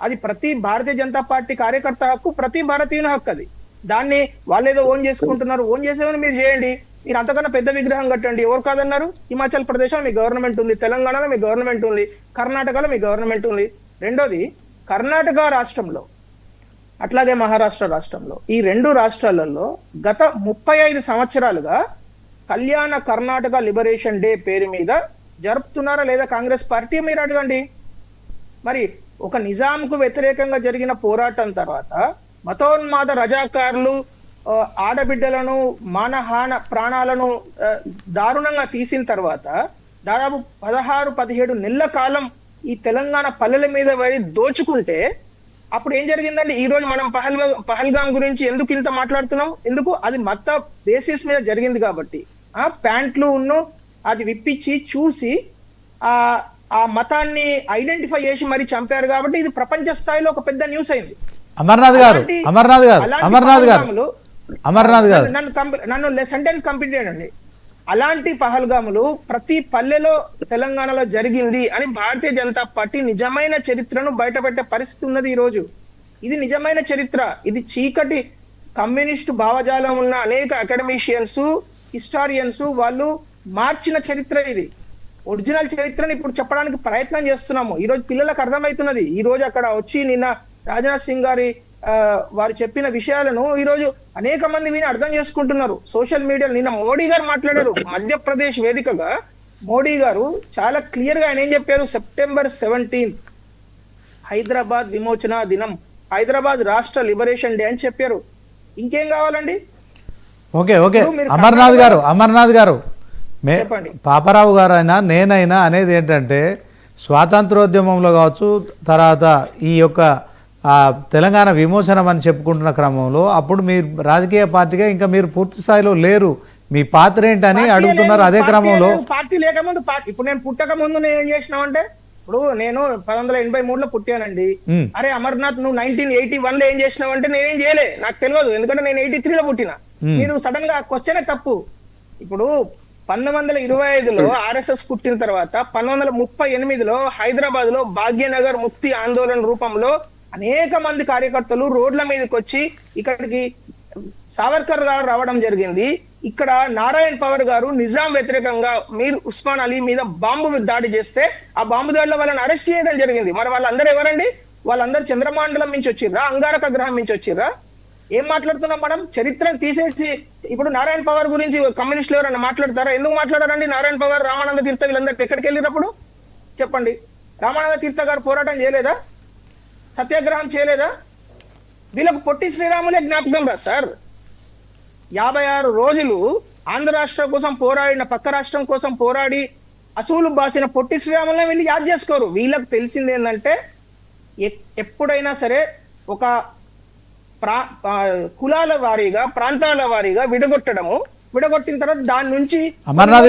అది ప్రతి భారతీయ జనతా పార్టీ కార్యకర్త హక్కు, ప్రతి భారతీయుని హక్కు అది. దాన్ని వాళ్ళు ఏదో ఓన్ చేసుకుంటున్నారు, ఓన్ చేసేవని మీరు చేయండి. మీరు అంతకన్నా పెద్ద విగ్రహం కట్టండి, ఎవరు కాదన్నారు? హిమాచల్ ప్రదేశ్లో మీ గవర్నమెంట్ ఉంది, తెలంగాణలో మీ గవర్నమెంట్ ఉంది, కర్ణాటకలో మీ గవర్నమెంట్ ఉంది. రెండోది, కర్ణాటక రాష్ట్రంలో అట్లాగే మహారాష్ట్ర రాష్ట్రంలో, ఈ 2 రాష్ట్రాలలో గత 35 సంవత్సరాలుగా కళ్యాణ కర్ణాటక లిబరేషన్ డే పేరు మీద జరుపుతున్నారా లేదా కాంగ్రెస్ పార్టీ? మీరు అడగండి. మరి ఒక నిజాంకు వ్యతిరేకంగా జరిగిన పోరాటం తర్వాత మతోన్మాద రజాకారులు ఆడబిడ్డలను మానహాన ప్రాణాలను దారుణంగా తీసిన తర్వాత దాదాపు 16-17 నెలల కాలం ఈ తెలంగాణ పల్లెల మీద పడి దోచుకుంటే అప్పుడు ఏం జరిగిందంటే ఈ రోజు మనం పహల్గాం గురించి ఎందుకు ఇంత మాట్లాడుతున్నాం? ఎందుకు? అది మత బేసిస్ మీద జరిగింది కాబట్టి. ప్యాంట్లు అది విప్పించి చూసి ఆ మతాన్ని ఐడెంటిఫై చేసి మరి చంపారు కాబట్టి ఇది ప్రపంచ స్థాయిలో ఒక పెద్ద న్యూస్ అయింది. నన్ను సెంటెన్స్ కంప్లీట్ చేయండి. అలాంటి పహల్గాములు ప్రతి పల్లెలో తెలంగాణలో జరిగింది అని భారతీయ జనతా పార్టీ నిజమైన చరిత్రను బయటపెట్టే పరిస్థితి ఉన్నది ఈ రోజు. ఇది నిజమైన చరిత్ర, ఇది చీకటి కమ్యూనిస్ట్ భావజాలం ఉన్న అనేక అకాడమిషియన్స్, హిస్టారియన్స్ వాళ్ళు మార్చిన చరిత్ర ఇది. ఒరిజినల్ చరిత్రని ఇప్పుడు చెప్పడానికి ప్రయత్నం చేస్తున్నాము. ఈ రోజు పిల్లలకు అర్థమవుతున్నది. ఈ రోజు అక్కడ వచ్చి నిన్న రాజ్నాథ్ సింగ్ గారి వారు చెప్పిన విషయాలను ఈ రోజు అనేక మంది విని అర్థం చేసుకుంటున్నారు. సోషల్ మీడియాలో నిన్న మోడీ గారు మాట్లాడారు. మధ్యప్రదేశ్ వేదికగా మోడీ గారు చాలా క్లియర్ గా ఆయన ఏం చెప్పారు, September 17th హైదరాబాద్ విమోచన దినం, హైదరాబాద్ రాష్ట్ర లిబరేషన్ డే అని చెప్పారు. ఇంకేం కావాలండి? ఓకే ఓకే ఇప్పుడు మీరు అమర్నాథ్ గారు చెప్పండి. పాపారావు గారు అయినా నేనైనా అనేది ఏంటంటే స్వాతంత్రోద్యమంలో కావచ్చు, తర్వాత ఈ యొక్క తెలంగాణ విమోచనం అని చెప్పుకుంటున్న క్రమంలో అప్పుడు మీరు రాజకీయ పార్టీగా ఇంకా మీరు పూర్తి స్థాయిలో లేరు, మీ పాత్ర ఏంటని అడుగుతున్నారు. అదే క్రమంలో పార్టీ లేకముందు ఇప్పుడు నేను పుట్టక ముందు నేను ఏం చేసినామంటే, ఇప్పుడు నేను 1983లో పుట్టానండి. అరే అమర్నాథ్ నువ్వు 1981 లో ఏం చేసినావంటే నేనేం చేయలే, నాకు తెలియదు, ఎందుకంటే నేను 83లో పుట్టిన. మీరు సడన్ గా క్వశ్చనే తప్పు. ఇప్పుడు 1925లో ఆర్ఎస్ఎస్ పుట్టిన తర్వాత 1938లో హైదరాబాద్ లో భాగ్యనగర్ ముక్తి ఆందోళన రూపంలో అనేక మంది కార్యకర్తలు రోడ్ల మీదకి వచ్చి ఇక్కడికి సావర్కర్ గారు రావడం జరిగింది. ఇక్కడ నారాయణ్ పవర్ గారు నిజాం వ్యతిరేకంగా మీర్ ఉస్మాన్ అలీ మీద బాంబు దాడి చేస్తే ఆ బాంబు దాడిలో వాళ్ళని అరెస్ట్ చేయడం జరిగింది. మరి వాళ్ళందరూ ఎవరండి? వాళ్ళందరూ చంద్రమండలం నుంచి వచ్చిర్రా, అంగారక గ్రహం నుంచి వచ్చిర్రా? ఏం మాట్లాడుతున్నాం మనం? చరిత్రను తీసేసి ఇప్పుడు నారాయణ పవర్ గురించి కమ్యూనిస్టులు ఎవరన్నా మాట్లాడతారా? ఎందుకు మాట్లాడారండి? నారాయణ పవర్, రామానంద తీర్థ వీళ్ళందరూ ఎక్కడికి వెళ్ళినప్పుడు చెప్పండి. రామానంద తీర్థ గారు పోరాటం చేయలేదా? సత్యాగ్రహం చేయలేదా? వీళ్ళకు పొట్టి శ్రీరాములే జ్ఞాపకం రా సార్. 56 రోజులు ఆంధ్ర రాష్ట్రం కోసం పోరాడిన, పక్క రాష్ట్రం కోసం పోరాడి అసూలు బాసిన పొట్టి శ్రీరాములనే వీళ్ళు యాద్ చేసుకోరు. వీళ్ళకి తెలిసింది ఏంటంటే ఎప్పుడైనా సరే ఒక కులాల వారీగా, ప్రాంతాల వారీగా విడగొట్టిన తర్వాత దాని నుంచి అమర్నాథ్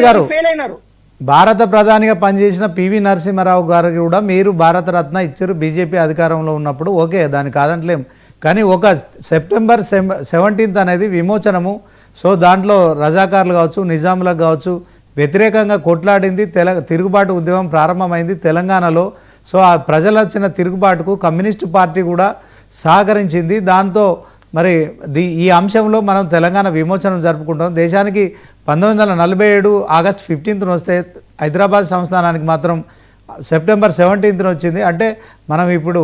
గారు ఫెయిల్ అయినారు. భారత ప్రధానిగా పనిచేసిన పివి నరసింహారావు గారు కూడా మీరు భారతరత్న ఇచ్చారు బీజేపీ అధికారంలో ఉన్నప్పుడు. ఓకే, దాన్ని కాదంటలేం. కానీ ఒక September 17th అనేది విమోచనము. సో దాంట్లో రజాకార్లు కావచ్చు, నిజాములకు కావచ్చు వ్యతిరేకంగా కొట్లాడింది, తిరుగుబాటు ఉద్యమం ప్రారంభమైంది తెలంగాణలో. సో ఆ ప్రజలు వచ్చిన తిరుగుబాటుకు కమ్యూనిస్టు పార్టీ కూడా సహకరించింది. దాంతో మరి ఈ అంశంలో మనం తెలంగాణ విమోచనం జరుపుకుంటాం. దేశానికి 1947 August 15th వస్తే హైదరాబాద్ సంస్థానానికి మాత్రం September 17th వచ్చింది. అంటే మనం ఇప్పుడు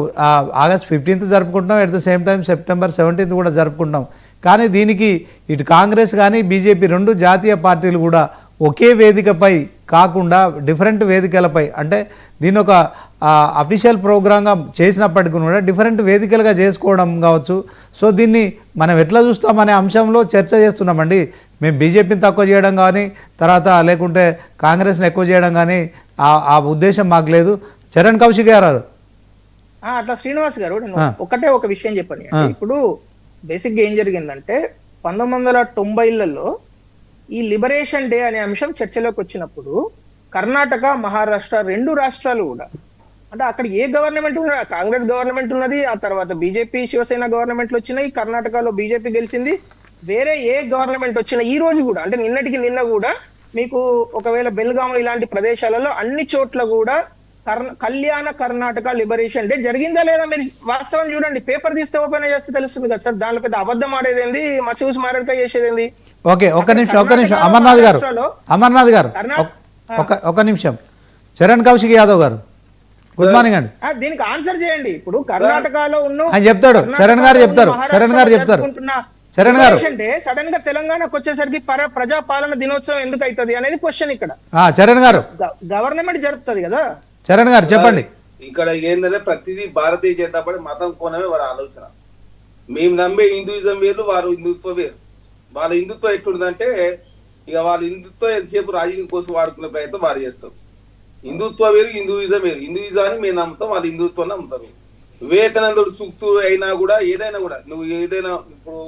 August 15th జరుపుకుంటాం, at the same time September 17th కూడా జరుపుకుంటాం. కానీ దీనికి ఇటు కాంగ్రెస్ కానీ బీజేపీ రెండు జాతీయ పార్టీలు కూడా ఒకే వేదికపై కాకుండా డిఫరెంట్ వేదికలపై, అంటే దీని ఒక అఫీషియల్ ప్రోగ్రామ్గా చేసినప్పటికీ కూడా డిఫరెంట్ వేదికలుగా చేసుకోవడం కావచ్చు. సో దీన్ని మనం ఎట్లా చూస్తామనే అంశంలో చర్చ చేస్తున్నామండి. మేము బీజేపీని తక్కువ చేయడం కానీ, తర్వాత లేకుంటే కాంగ్రెస్ని ఎక్కువ చేయడం కానీ ఆ ఉద్దేశం మాకు లేదు. చరణ్ కౌశిక్ గారు అట్లా శ్రీనివాస్ గారు ఒకటే ఒక విషయం చెప్పండి. ఇప్పుడు బేసిక్ గా ఏం జరిగిందంటే 1990లలో ఈ లిబరేషన్ డే అనే అంశం చర్చలోకి వచ్చినప్పుడు కర్ణాటక, మహారాష్ట్ర రెండు రాష్ట్రాలు కూడా, అంటే అక్కడ ఏ గవర్నమెంట్ ఉన్నది, కాంగ్రెస్ గవర్నమెంట్ ఉన్నది, ఆ తర్వాత బీజేపీ శివసేన గవర్నమెంట్లు వచ్చినాయి, కర్ణాటకలో బీజేపీ గెలిచింది. వేరే ఏ గవర్నమెంట్ వచ్చినా ఈ రోజు కూడా, అంటే నిన్నటికి నిన్న కూడా మీకు ఒకవేళ బెల్గాం ఇలాంటి ప్రదేశాలలో అన్ని చోట్ల కూడా కళ్యాణ కర్ణాటక లిబరేషన్ డే జరిగిందా లేదా మీరు వాస్తవం చూడండి. పేపర్ తీస్తే ఓపెన్ చేస్తే తెలుస్తుంది కదా సార్. దానిలో పెద్ద అబద్ధం ఆడేదేంది, మసూస్ మారడిక చేసేదేంది. ఓకే, ఒక నిమిషం అమర్నాథ్ గారు ఒక నిమిషం. చరణ్ కౌశిక్ యాదవ్ గారు గుడ్ మార్నింగ్ అండి. దీనికి ఆన్సర్ చేయండి. ఇప్పుడు కర్ణాటకలో ఉన్న చెప్తాడు, చరణ్ గారు చెప్తారు. చరణ్ గారు సడన్ గా తెలంగాణకు వచ్చేసరికి ప్రజాపాలన దినోత్సవం ఎందుకు అవుతుంది అనేది క్వశ్చన్. ఇక్కడ చరణ్ గారు గవర్నమెంట్ జరుపుతుంది కదా. చరణ్ గారు చెప్పండి. ఇక్కడ ఏంటంటే ప్రతిదీ భారతీయ జనతా పార్టీ మతం కోణమే వారి ఆలోచన. మేము నమ్మే హిందూయిజం వేరు, వారు హిందుత్వం వేరు. వాళ్ళ హిందుత్వం ఎట్లుందంటే ఇక వాళ్ళ హిందుత్వం ఎంతసేపు రాజకీయం కోసం వాడుకునే ప్రయత్నం వారు చేస్తారు. హిందుత్వం వేరు, హిందూయిజం వేరు. హిందూయిజాన్ని మేము నమ్ముతాం, వాళ్ళు హిందుత్వాన్ని నమ్ముతారు. వివేకానందుడు సూక్తులు అయినా కూడా ఏదైనా కూడా నువ్వు ఏదైనా ఇప్పుడు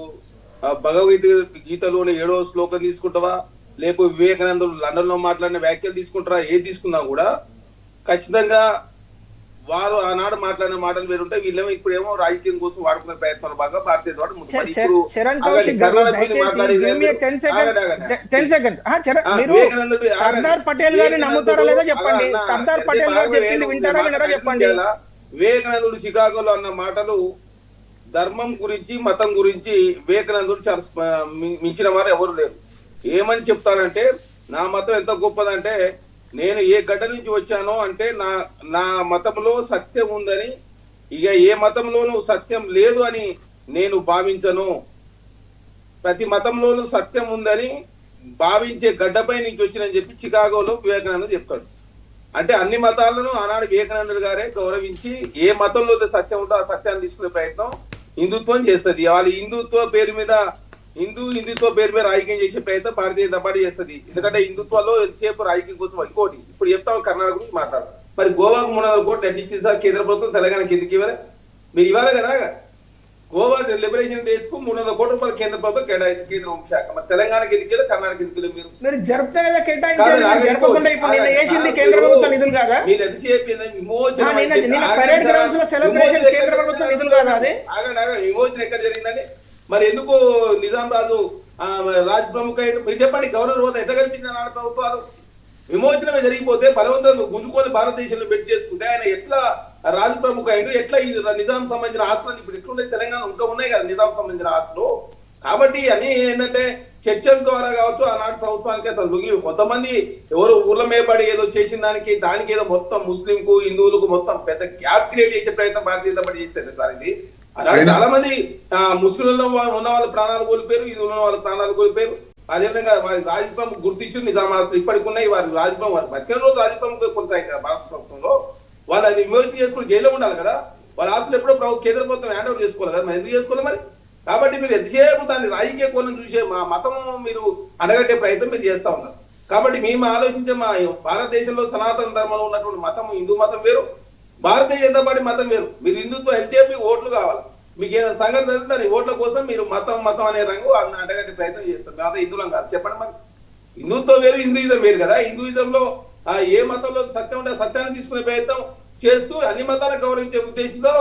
గీతలోని 7వ శ్లోకం తీసుకుంటావా, లేకపోతే వివేకానందుడు లండన్ లో మాట్లాడిన వ్యాఖ్యలు తీసుకుంటారా, ఏది తీసుకున్నా కూడా ఖచ్చితంగా వారు ఆనాడు మాట్లాడిన మాటలు వేరుంటాయి. వీళ్ళేమో ఇప్పుడేమో రాజకీయం కోసం వాడుకునే ప్రయత్నాలు బాగా భారతీయ సర్దార్ పటేల్ గారిని నమ్ముతారా లేదా చెప్పండి. సర్దార్ పటేల్ గారు చెప్పింది వింటారా వినరా చెప్పండి. వివేకానందుడు చికాగోలో అన్న మాటలు ధర్మం గురించి మతం గురించి వివేకానందుడు చాలా మించిన వారు ఎవరు లేరు. ఏమని చెప్తాడంటే నా మతం ఎంత గొప్పదంటే నేను ఏ గడ్డ నుంచి వచ్చానో అంటే నా మతంలో సత్యం ఉందని, ఇక ఏ మతంలోనూ సత్యం లేదు అని నేను భావించను. ప్రతి మతంలోనూ సత్యం ఉందని భావించే గడ్డపై నుంచి వచ్చినని చెప్పి చికాగోలో వివేకానంద చెప్తాడు. అంటే అన్ని మతాలను ఆనాడు వివేకానందుడు గారే గౌరవించి ఏ మతంలో సత్యం ఉందో ఆ సత్యాన్ని తీసుకునే ప్రయత్నం హిందుత్వం చేస్తుంది. వాళ్ళు హిందుత్వ పేరు మీద హిందుత్వ పేరు మీద రాజకీయం చేసే ప్రయత్నం భారతీయ జనతా పార్టీ చేస్తుంది. ఎందుకంటే హిందుత్వంలో ఎంతసేపు రాజకీయం కోసం ఇంకోటి ఇప్పుడు చెప్తాం కర్ణాటక గురించి మాట్లాడు. మరి గోవాకు 300 కోట్లు ఎట్లా ఇచ్చింది సార్ కేంద్ర ప్రభుత్వం, తెలంగాణకి ఎందుకు ఇవ్వలే? మీరు ఇవ్వాలి కదా. గోవా లిబరేషన్ డేస్ కు 300 కోట్ల రూపాయలు కేంద్ర ప్రభుత్వం కేటాయిస్తుంది కేంద్ర హోంశాఖ. మరి తెలంగాణకి ఎందుకు ఇవ్వలేదు, కర్ణాటక ఎందుకు ఇవ్వలేదు? మీరు జరుపుతా కేంద్ర ప్రభుత్వం నిధులు కాదా? మీరు ఎంతసేపు విమోచన ఎక్కడ జరిగిందండి? మరి ఎందుకు నిజాం రాజు రాజ్ ప్రముఖ మీరు చెప్పండి, గవర్నర్ హోదా ఎట్లా కల్పించారు నాడు ప్రభుత్వాలు? విమోచనమే జరిగిపోతే బలవంతంగా గుంజుకొని భారతదేశంలో పెట్టి చేసుకుంటే ఆయన ఎట్లా రాజు ప్రముఖ అయ్యాడు? ఎట్లా ఈ నిజాం సంబంధించిన ఆస్తులు ఇప్పుడు ఎట్లుండే తెలంగాణ ఇంకా ఉన్నాయి కదా నిజాం సంబంధించిన ఆస్తులు. కాబట్టి అన్ని ఏంటంటే చర్చల ద్వారా కావచ్చు ఆనాటి ప్రభుత్వానికి అతను లొంగి కొంతమంది ఎవరు ఊర్ల మేపడి ఏదో చేసిన దానికి ఏదో మొత్తం ముస్లింకు హిందువులకు మొత్తం పెద్ద గ్యాప్ క్రియేట్ చేసే ప్రయత్నం భారతీయ జనతా పార్టీ చేస్తే సార్ ఇది. అలాగే చాలా మంది ముస్లింలలో ఉన్న వాళ్ళ ప్రాణాలు కోల్పోయారు, హిందువులు ఉన్న వాళ్ళ ప్రాణాలు కోల్పోయారు. అదేవిధంగా వారి రాజప్రముఖ గుర్తించారు నిజాం ఆస్తులు ఇప్పటికి ఉన్నాయి. వారి రాజప్రముఖ వారి బతికిన రోజు రాజప్రముఖ కొనసాగింది భారత ప్రభుత్వంలో. వాళ్ళు అది విమోచన చేసుకుని జైల్లో ఉండాలి కదా. వాళ్ళ ఆస్తులు ఎప్పుడో కేంద్ర ప్రభుత్వం హ్యాండ్ ఓవర్ చేసుకోవాలి కదా, మరి ఎందుకు చేసుకోవాలి మరి? కాబట్టి మీరు ఎంతసేపు దాన్ని రాజకీయ కోణం చూసే మా మతం మీరు అడగట్టే ప్రయత్నం మీరు చేస్తా ఉన్నారు. కాబట్టి మేము ఆలోచించే మా భారతదేశంలో సనాతన ధర్మంలో ఉన్నటువంటి మతం హిందూ మతం వేరు, భారతీయ జనతా పార్టీ మతం వేరు. మీరు హిందుత్వం ఎంతసేపు ఓట్లు కావాలి, మీకు ఏదైనా సంఘటన జరిగితే ఓట్ల కోసం మీరు మతం అనే రంగు అడగట్టే ప్రయత్నం చేస్తారు. అదే హిందువులం కాదు చెప్పండి. మరి హిందుత్వం వేరు హిందూయిజం వేరు కదా. హిందూయిజంలో ఏ మతంలో సత్యం ఉంటే సత్యాన్ని తీసుకునే ప్రయత్నం చేస్తూ అన్ని మతాలను గౌరవించే ఉద్దేశంతో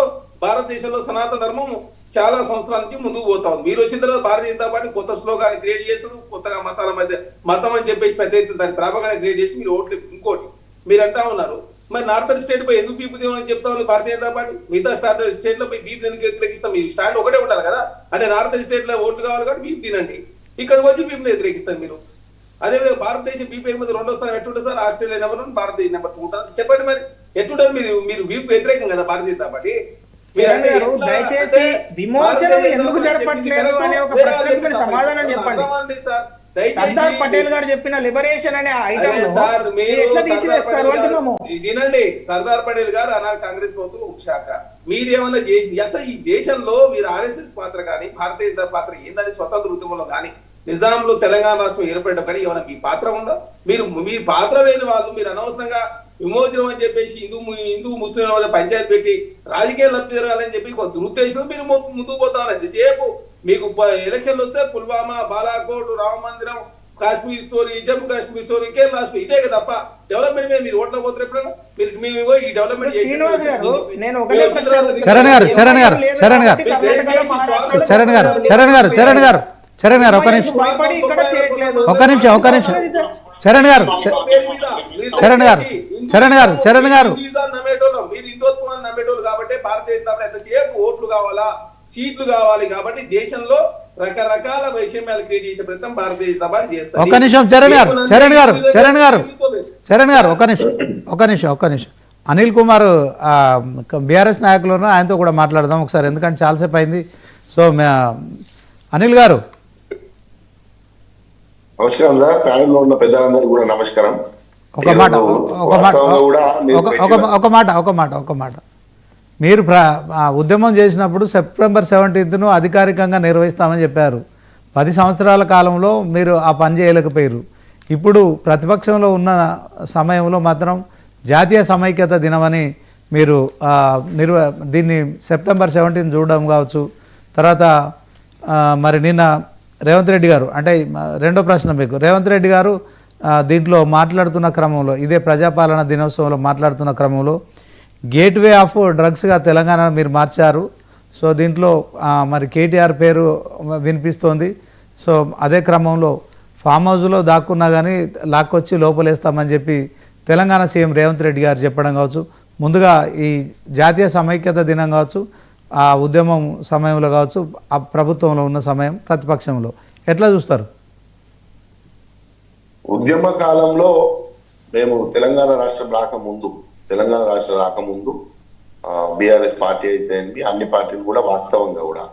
భారతదేశంలో సనాతన ధర్మం చాలా సంవత్సరాల నుంచి ముందుకు పోతా ఉంది. మీరు వచ్చిన తర్వాత భారతీయ జనతా పార్టీ కొత్త శ్లోకాన్ని క్రియేట్ చేసారు, కొత్తగా మతాల మధ్య మతం అని చెప్పేసి పెద్ద ఎత్తున దాన్ని ప్రాపగానే క్రియేట్ చేసి మీరు ఓట్లు ఇంకోటి మీరు అంటా ఉన్నారు. మరి నార్థన్ స్టేట్ పై ఎందుకు బీపు దేవని చెప్తా ఉంది భారతీయ జనతా పార్టీ? మిగతా స్టేట్ లో బీపు ఎందుకు వ్యతిరేకిస్తాం? మీ స్టాండ్ ఒకటే ఉండాలి కదా. అంటే నార్థన్ స్టేట్ లో ఓట్లు కావాలి కాబట్టి బీపు తినండి, ఇక్కడికి వచ్చి బీపుని వ్యతిరేకిస్తారు మీరు. అదేవిధంగా భారతదేశం బీపీ మంది 2వ స్థానం ఎట్టుంటుంది సార్? ఆస్ట్రేలియా నెంబర్ 1 భారతదేశం నెంబర్ 2 ఉంటుంది. చెప్పండి మరి ఎట్టుంటుంది? మీరు బీపీ వ్యతిరేకం కదా భారతీయ జనతా పార్టీ. దయచేసి విమోచనం ఎందుకు జరపట్లేదు అనే ఒక ప్రశ్నకు మీరు సమాధానం చెప్పండి. సర్దార్ పటేల్ గారు చెప్పిన లిబరేషన్ అనే ఐటమ్ ఎట్లా తీసివేస్తారు అంటున్నాము. వినండి, సర్దార్ పటేల్ గారు అన్నారు కాంగ్రెస్ ప్రభుత్వం ఉపశాఖ. మీరేమన్నా చేసి అసలు ఈ దేశంలో మీరు ఆర్ఎస్ఎస్ పాత్ర కానీ భారతీయ జనతా పాత్ర ఏందని స్వతంత్ర ఉద్యమంలో కానీ నిజాంలో తెలంగాణ రాష్ట్రం ఏర్పడడం కానీ ఏమైనా మీ పాత్ర ఉందా? మీ పాత్ర లేని వాళ్ళు మీరు అనవసరంగా విమోచనం అని చెప్పేసి హిందూ ముస్లింల వల్ల పంచాయతీ పెట్టి రాజకీయ లబ్ధి జరగాలని చెప్పి కొంత దురుద్దేశం మీరు ముందుకు పోతారు. ఎంతసేపు మీకు ఎలక్షన్లు వస్తే పుల్వామా, బాలాకోట్, రామ మందిరం, Kashmir story, Jammu Kashmir story, Kerala story ఇదే కదా తప్ప డెవలప్మెంట్ మీద మీరు ఓట్ల పోతారు ఎప్పుడైనా? మీరు ఈ డెవలప్మెంట్ చరణ్ గారు ఒక నిమిషం చరణ్ గారు మీరు హిందుత్వాన్ని నమ్మేటోళ్ళు కాబట్టి భారతీయ జనతా పార్టీ ఎంతసేపు ఓట్లు కావాలా, సీట్లు కావాలి కాబట్టి దేశంలో రకరకాల వైషమ్యాలు క్రియేట్ చేసే ప్రయత్నం భారతీయ జనతా పార్టీ చేస్తారు. ఒక్క నిమిషం ఒక్క నిమిషం అనిల్ కుమార్ బీఆర్ఎస్ నాయకులు ఉన్నారు, ఆయనతో కూడా మాట్లాడదాం ఒకసారి, ఎందుకంటే చాలాసేపు అయింది. సో అనిల్ గారు నమస్కారం సార్, ప్యానెల్లో ఉన్న పెద్దలందరూ కూడా నమస్కారం. ఒక మాట మీరు ఉద్యమం చేసినప్పుడు సెప్టెంబర్ 17th అధికారికంగా నిర్వహిస్తామని చెప్పారు. 10 సంవత్సరాల కాలంలో మీరు ఆ పని చేయలేకపోయారు. ఇప్పుడు ప్రతిపక్షంలో ఉన్న సమయంలో మాత్రం జాతీయ సమైక్యత దినమని మీరు దీన్ని సెప్టెంబర్ 17 చూడడం కావచ్చు. తర్వాత మరి నిన్న రేవంత్ రెడ్డి గారు, అంటే రెండో ప్రశ్న మీకు, రేవంత్ రెడ్డి గారు దీంట్లో మాట్లాడుతున్న క్రమంలో, ఇదే ప్రజాపాలన దినోత్సవంలో మాట్లాడుతున్న క్రమంలో గేట్వే ఆఫ్ డ్రగ్స్గా తెలంగాణ మీరు మార్చారు. సో దీంట్లో మరి కేటీఆర్ పేరు వినిపిస్తోంది. సో అదే క్రమంలో ఫామ్ హౌస్లో దాక్కున్నా కానీ లాక్కొచ్చి లోపలేస్తామని చెప్పి తెలంగాణ సీఎం రేవంత్ రెడ్డి గారు చెప్పడం కావచ్చు. ముందుగా ఈ జాతీయ సమైక్యత దినం కావచ్చు, ఆ ఉద్యమం సమయంలో కావచ్చు, ఆ ప్రభుత్వంలో ఉన్న సమయం, ప్రతిపక్షంలో ఎట్లా చూస్తారు? ఉద్యమ కాలంలో మేము తెలంగాణ రాష్ట్రం రాకముందు బీఆర్ఎస్ పార్టీ అయితే అన్ని పార్టీలు కూడా వాస్తవంగా కూడా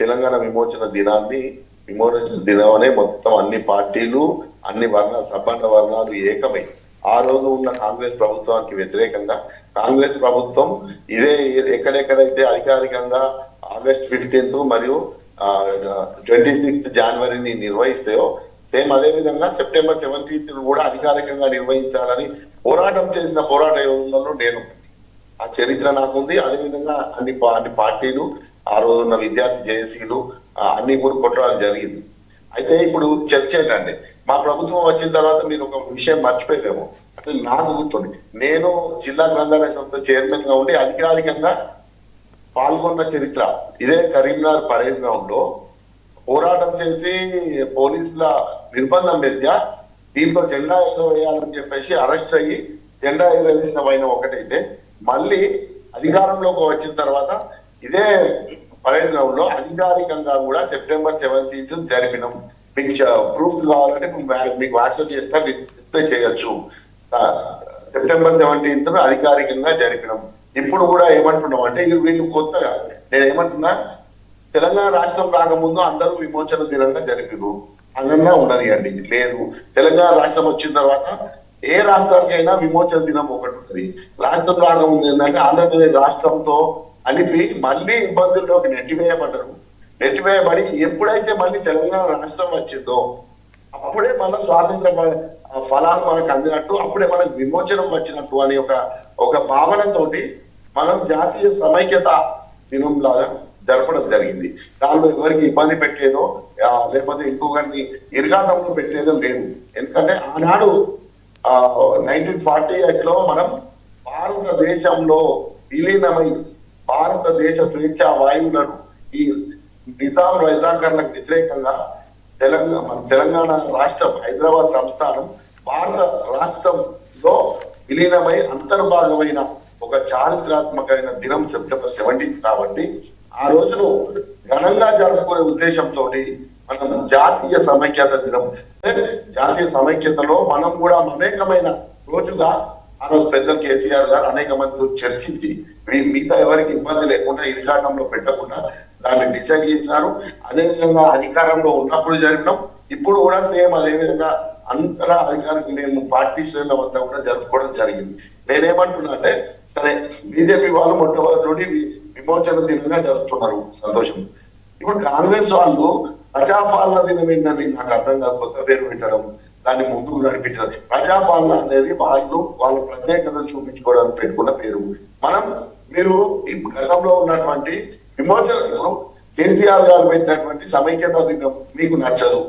తెలంగాణ విమోచన దినం అనే మొత్తం అన్ని పార్టీలు, అన్ని సబ్బండ వర్ణాలు ఏకమై ఆ రోజు ఉన్న కాంగ్రెస్ ప్రభుత్వానికి వ్యతిరేకంగా కాంగ్రెస్ ప్రభుత్వం ఇదే ఎక్కడెక్కడైతే అధికారికంగా August 15 మరియు 26 జనవరిని నిర్వహిస్తాయో సేమ్ అదే విధంగా September 17 కూడా అధికారికంగా నిర్వహించాలని పోరాటం చేసిన పోరాట యోధులలో నేను, ఆ చరిత్ర నాకుంది. అదేవిధంగా అన్ని పార్టీలు, ఆ రోజున్న విద్యార్థి జేఏసీలు అన్ని కూడా కొట్టడం జరిగింది. అయితే ఇప్పుడు చర్చ ఏంటంటే, మా ప్రభుత్వం వచ్చిన తర్వాత మీరు ఒక విషయం మర్చిపోయారేమో, అంటే నాకు గుర్తుంది, నేను జిల్లా గ్రంథాలయ సంస్థ చైర్మన్ గా ఉండి అధికారికంగా పాల్గొన్న చరిత్ర ఇదే కరీంనగర్ పరేడ్ గ్రౌండ్ లో పోరాటం చేసి పోలీసుల నిర్బంధం మధ్య దీంట్లో జెండా ఎగరవేయాలని చెప్పేసి అరెస్ట్ అయ్యి జెండా ఎగరవేసిన వైన ఒకటైతే, మళ్ళీ అధికారంలోకి వచ్చిన తర్వాత ఇదే పరేడ్ గ్రౌండ్ లో అధికారికంగా కూడా September 17 జరిపినాం. మీకు ప్రూఫ్ కావాలంటే మీకు వాట్సాప్ చేస్తా, డిస్ప్లే చేయొచ్చు. September 17 అధికారికంగా జరిపినాం. ఇప్పుడు కూడా ఏమంటున్నాం అంటే, వీళ్ళు కొత్తగా నేను ఏమంటున్నా, తెలంగాణ రాష్ట్రం రాకముందు అందరూ విమోచన దినంగా జరిపారు, అందంగా ఉన్నది అండి. లేదు, తెలంగాణ రాష్ట్రం వచ్చిన తర్వాత ఏ రాష్ట్రానికైనా విమోచన దినం ఒకటి ఉంటుంది. రాష్ట్రం రాకముందు ఏంటంటే ఆంధ్రప్రదేశ్ రాష్ట్రంతో అలిపి మళ్ళీ ఇబ్బందుల్లోకి నెట్టివేయబడి ఎప్పుడైతే మళ్ళీ తెలంగాణ రాష్ట్రం వచ్చిందో అప్పుడే మన స్వాతంత్ర ఫలాలు మనకు అందినట్టు, అప్పుడే మనకు విమోచనం వచ్చినట్టు అని ఒక భావనతోటి మనం జాతీయ సమైక్యత దినం లాగా జరపడం జరిగింది. దానిలో ఎవరికి ఇబ్బంది పెట్టేదో లేకపోతే ఇంకొకరిని ఇరగాటంలో పెట్టేదో లేదు. ఎందుకంటే ఆనాడు 1948 లో మనం భారతదేశంలో విలీనమై భారతదేశ స్వేచ్ఛా వాయువులను ఈ నిజాం రజాకర్లకు వ్యతిరేకంగా తెలంగాణ రాష్ట్రం, హైదరాబాద్ సంస్థానం భారత రాష్ట్రంలో విలీనమై అంతర్భాగమైన ఒక చారిత్రాత్మకమైన దినం September 17 కాబట్టి ఆ రోజును ఘనంగా జరుపుకునే ఉద్దేశంతో మనం జాతీయ సమైక్యత దినం, జాతీయ సమైక్యతలో మనం కూడా అనేకమైన రోజుగా ఆ రోజు పెద్దలు కేసీఆర్ గారు అనేక మంది చర్చించి మిగతా ఎవరికి ఇబ్బంది లేకుండా ఇరికాటంలో పెట్టకుండా దాన్ని డిసైడ్ చేసినారు. అదేవిధంగా అధికారంలో ఉన్నప్పుడు జరిపినాం, ఇప్పుడు కూడా సేమ్ అదే విధంగా అంతరా అధికారికి మేము పార్టీ శ్రేణుల వద్ద కూడా జరుపుకోవడం జరిగింది. నేనేమంటున్నా అంటే, సరే బీజేపీ వాళ్ళు మొట్టమొదటి విమోచన దినంగా జరుపుతున్నారు, సంతోషం. ఇప్పుడు కాంగ్రెస్ వాళ్ళు ప్రజాపాలన దినం ఏంటని నాకు అర్థం కాకపోతే పేరు పెట్టడం, దాన్ని ముందుకు నడిపించడం. ప్రజాపాలన అనేది వాళ్ళ ప్రత్యేకతను చూపించుకోవడానికి పెట్టుకున్న పేరు. మీరు ఈ గతంలో ఉన్నటువంటి విమోచనలో కేసీఆర్ గారు పెట్టినటువంటి సమైక్యత దినం మీకు నచ్చదు,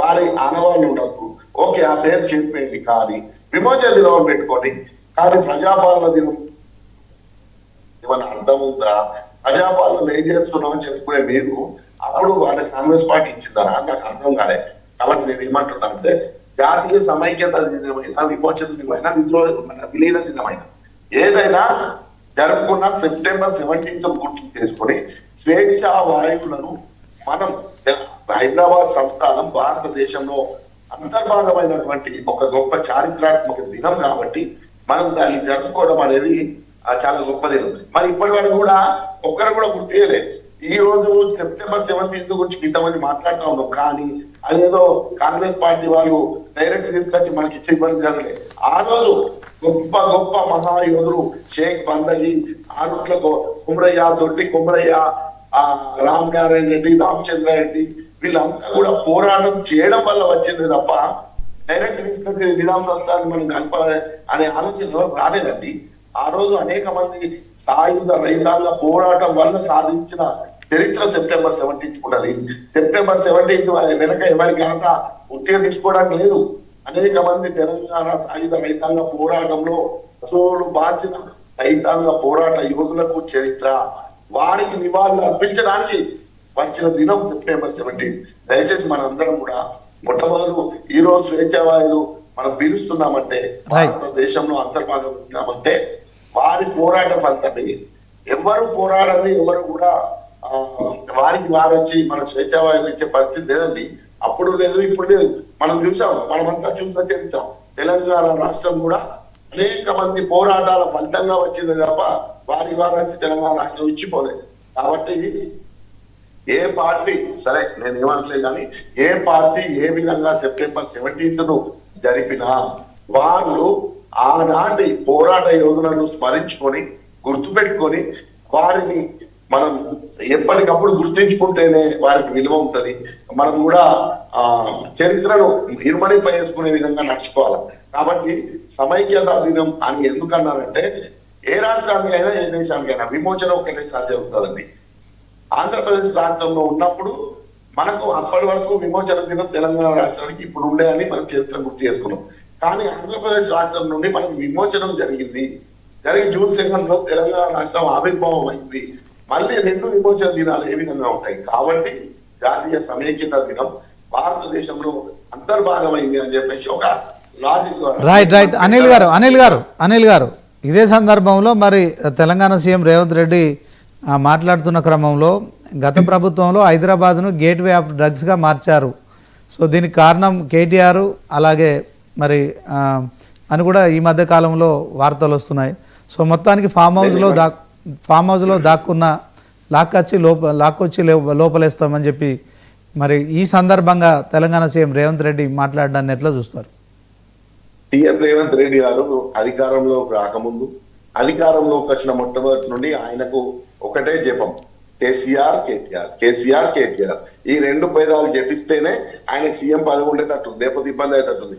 వారి ఆనవాళ్ళు ఉండదు, ఓకే ఆ పేరు చెప్పేది, కానీ విమోచన దినం పెట్టుకోండి. కానీ ప్రజాపాలన దినం ఏమన్నా అర్థం ఉందా? ప్రజాపాలన ఏం చేస్తున్నామని చెప్పుకునే మీరు అప్పుడు వాళ్ళ కాంగ్రెస్ పార్టీ ఇచ్చిందా నాకు అర్థం కాలే. కాబట్టి నేను ఏమంటున్నా అంటే, జాతీయ సమైక్యత దినమైన, విమోచన దినమైన, విలీన దినమైన ఏదైనా జరుపుకున్న September 17 గుర్తు చేసుకొని స్వేచ్ఛా వాయువులను మనం హైదరాబాద్ సంస్థానం భారతదేశంలో అంతర్భాగమైనటువంటి ఒక గొప్ప చారిత్రాత్మక దినం కాబట్టి మనం దాన్ని జరుపుకోవడం అనేది చాలా గొప్ప దినం. మరి ఇప్పటి వరకు కూడా ఒక్కరు కూడా గుర్తు చేయలేదు. ఈ రోజు September 17 గురించి ఇంతమంది మాట్లాడుతూ ఉన్నాం, కానీ అదేదో కాంగ్రెస్ పార్టీ వాళ్ళు డైరెక్ట్ తీసుకొచ్చి మనకి ఇచ్చే ఇబ్బంది జరగలేదు. ఆ రోజు గొప్ప గొప్ప మహాయోధులు షేక్ బందగి, ఆరుట్ల కుమరయ్య, దొడ్డి కుమరయ్య, రామ్ నారాయణ రెడ్డి, రామచంద్రారెడ్డి వీళ్ళంతా కూడా పోరాటం చేయడం వల్ల వచ్చింది తప్ప డైరెక్ట్ తీసుకొచ్చి నిజాం సంస్థాన్ని మనం కలపాలి అనే ఆలోచన రాలేదండి. ఆ రోజు అనేక మంది సాయుధ రైతాంగ పోరాటం వల్ల సాధించిన చరిత్ర September 17 ఉన్నది. September 17 వెనక ఎవరికి అంతా ఉత్తేజం తీసుకోవడానికి లేదు. అనేక మంది తెలంగాణ సాయుధ రైతాంగ పోరాటంలో అసలు బాధ్యత రైతాంగ పోరాట యువకులకు చరిత్ర, వారికి నివాళులు అర్పించడానికి వచ్చిన దినం September 17. దయచేసి మనందరం కూడా మొట్టమొదటి ఈ రోజు స్వేచ్ఛావాయులు మనం పీలుస్తున్నామంటే, భారతదేశంలో అంతర్భాగం ఉన్నామంటే వారి పోరాట ఫలితమే. ఎవరు పోరాడని ఎవరు కూడా వారికి వారు వచ్చి మన స్వేచ్ఛావాయువు ఇచ్చే పరిస్థితి లేదండి. అప్పుడు లేదు, ఇప్పుడు లేదు. మనం చూసాం, మనమంతా చూసిన చరిత్ర. తెలంగాణ రాష్ట్రం కూడా అనేక మంది పోరాటాల ఫలితంగా వచ్చింది తప్ప వారి వారికి తెలంగాణ రాష్ట్రం ఇచ్చిపోలేదు. కాబట్టి ఏ పార్టీ సరే, నేను ఏమనట్లేదు, కానీ ఏ పార్టీ ఏ విధంగా September 17th జరిపినా వాళ్ళు ఆనాటి పోరాట యోధులను స్మరించుకొని గుర్తుపెట్టుకొని వారిని మనం ఎప్పటికప్పుడు గుర్తించుకుంటేనే వారికి విలువ ఉంటది. మనం కూడా చరిత్రను నిర్మణింప చేసుకునే విధంగా నడుచుకోవాలి. కాబట్టి సమైక్యతా దినం అని ఎందుకన్నారంటే ఏ రాష్ట్రానికి అయినా ఏ దేశానికైనా విమోచన ఒకటే సాధ్యం ఉంటుందండి. ఆంధ్రప్రదేశ్ రాష్ట్రంలో ఉన్నప్పుడు మనకు అప్పటి వరకు విమోచన దినం తెలంగాణ రాష్ట్రానికి ఇప్పుడు ఉండే అని మనం చరిత్ర గుర్తు చేసుకున్నాం. కానీ ఆంధ్రప్రదేశ్ రాష్ట్రం నుండి మనకు విమోచనం జరిగింది. June 2 తెలంగాణ రాష్ట్రం ఆవిర్భావం అయింది. మళ్ళీ 2 విమోచన దినాలు ఏ విధంగా ఉంటాయి కాబట్టి జాతీయ సమైక్యత దినం భారతదేశంలో అంతర్భాగమైంది అని చెప్పేసి ఒక లాజిక్. రైట్ అనిల్ గారు ఇదే సందర్భంలో మరి తెలంగాణ సీఎం రేవంత్ రెడ్డి మాట్లాడుతున్న క్రమంలో గత ప్రభుత్వంలో హైదరాబాద్ను గేట్వే ఆఫ్ డ్రగ్స్గా మార్చారు. సో దీనికి కారణం కేటీఆర్ అలాగే మరి అని కూడా ఈ మధ్య కాలంలో వార్తలు వస్తున్నాయి. సో మొత్తానికి ఫామ్ హౌస్లో దాక్కున్న లాక్కొచ్చి లోపలేస్తామని చెప్పి మరి ఈ సందర్భంగా తెలంగాణ సీఎం రేవంత్ రెడ్డి మాట్లాడడాన్ని ఎట్లా చూస్తారు? సీఎం రేవంత్ రెడ్డి గారు అధికారంలోకి రాకముందు, అధికారంలోకి వచ్చిన మొట్టమొదటి నుండి ఆయనకు ఒకటే జపం, కేసీఆర్ కేటీఆర్, కేసీఆర్ కేటీఆర్. ఈ 2 పేదాలు జపిస్తేనే ఆయనకు సీఎం పదవి ఉండేటట్టు, లేకపోతే ఇబ్బంది అయ్యేటట్టుంది.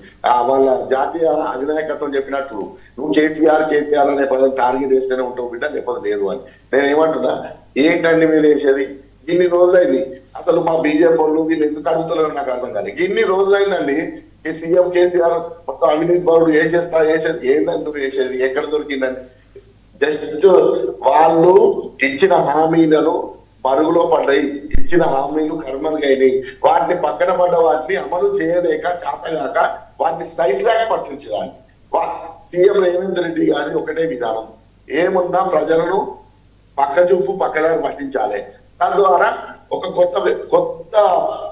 వాళ్ళ జాతీయ అధినాయకత్వం చెప్పినట్టు నువ్వు కేసీఆర్ కేటీఆర్ అనే పదం టార్గెట్ వేస్తేనే ఉంటావు బిడ్డ, లేకపోతే లేదు అని. నేను ఏమంటున్నా, ఏంటండి మీరు వేసేది? ఇన్ని రోజులైంది. అసలు మా బీజేపీ వాళ్ళు వీళ్ళు ఎందుకు అడుగుతున్నారు నాకు అర్థం కాదు. ఇన్ని రోజులైందండి సీఎం కేసీఆర్ మొత్తం అవినీతి బాబుడు వేసేది ఏంటందుకు వేసేది, ఎక్కడ దొరికిందని. జస్ట్ వాళ్ళు ఇచ్చిన హామీలను మరుగులో పడ్డాయి, ఇచ్చిన హామీలు కర్మలుగైనాయి. వాటిని పక్కన పడ్డ వాటిని అమలు చేయలేక చేతగాక వాటిని సైడ్ ట్రాక్ పట్టించడానికి సీఎం రేవంత్ రెడ్డి గారి ఒకటే విధానం, ఏమున్నా ప్రజలను పక్క చూపు పక్కదారి పట్టించాలి. తద్వారా ఒక కొత్త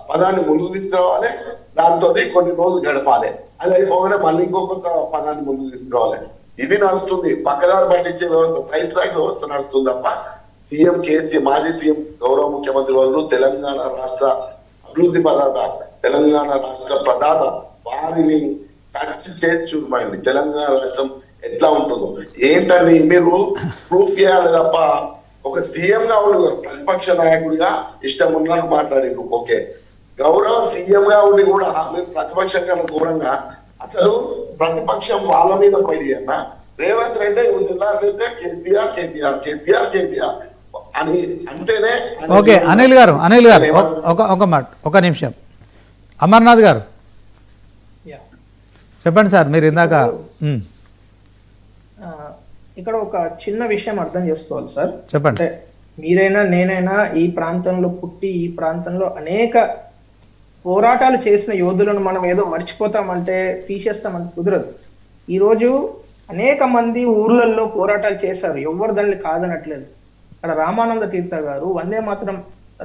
పదాన్ని ముందుకు తీసుకురావాలి, దాంతో కొన్ని రోజులు గడపాలి, అది అయిపోగానే మళ్ళీ ఇంకో కొత్త పదాన్ని ముందుకు తీసుకురావాలి. ఇది నడుస్తుంది, పక్కదారి పట్టించే వ్యవస్థ, సైడ్ ట్రాక్ వ్యవస్థ నడుస్తుంది తప్ప సీఎం కేసీఆర్, మాజీ సీఎం గౌరవ ముఖ్యమంత్రి వాళ్ళు తెలంగాణ రాష్ట్ర అభివృద్ధి ప్రదాత, తెలంగాణ రాష్ట్ర ప్రదాత, వారిని టచ్ చేసి చూడమండి తెలంగాణ రాష్ట్రం ఎట్లా ఉంటుందో. ఏంటండి మీరు ప్రూఫ్ చేయాలి తప్ప ఒక సీఎం గా ఉండి ప్రతిపక్ష నాయకుడిగా ఇష్టం ఉన్నట్టు మాట్లాడారు. ఓకే, గౌరవ సీఎం గా ఉండి కూడా మీరు ప్రతిపక్షం కన్నా ఘోరంగా అసలు ప్రతిపక్షం వాళ్ళ మీద ఫైట్ చేయన్నా రేవంత్ రెడ్డి అయితే కేసీఆర్ కేటీఆర్, కేసీఆర్ కేటీఆర్ అని అంటేనే. ఓకే అనిల్ గారు ఒక నిమిషం. అమర్నాథ్ గారు చెప్పండి సార్. మీరు ఇందాక ఇక్కడ ఒక చిన్న విషయం అర్థం చేసుకోవాలి సార్. చెప్పండి. మీరైనా నేనైనా ఈ ప్రాంతంలో పుట్టి ఈ ప్రాంతంలో అనేక పోరాటాలు చేసిన యోధులను మనం ఏదో మర్చిపోతామంటే తీసేస్తామంటే కుదరదు. ఈరోజు అనేక మంది ఊర్లలో పోరాటాలు చేశారు, ఎవరు దాన్ని కాదనట్లేదు. అక్కడ రామానంద తీర్థ గారు, వందే మాత్రం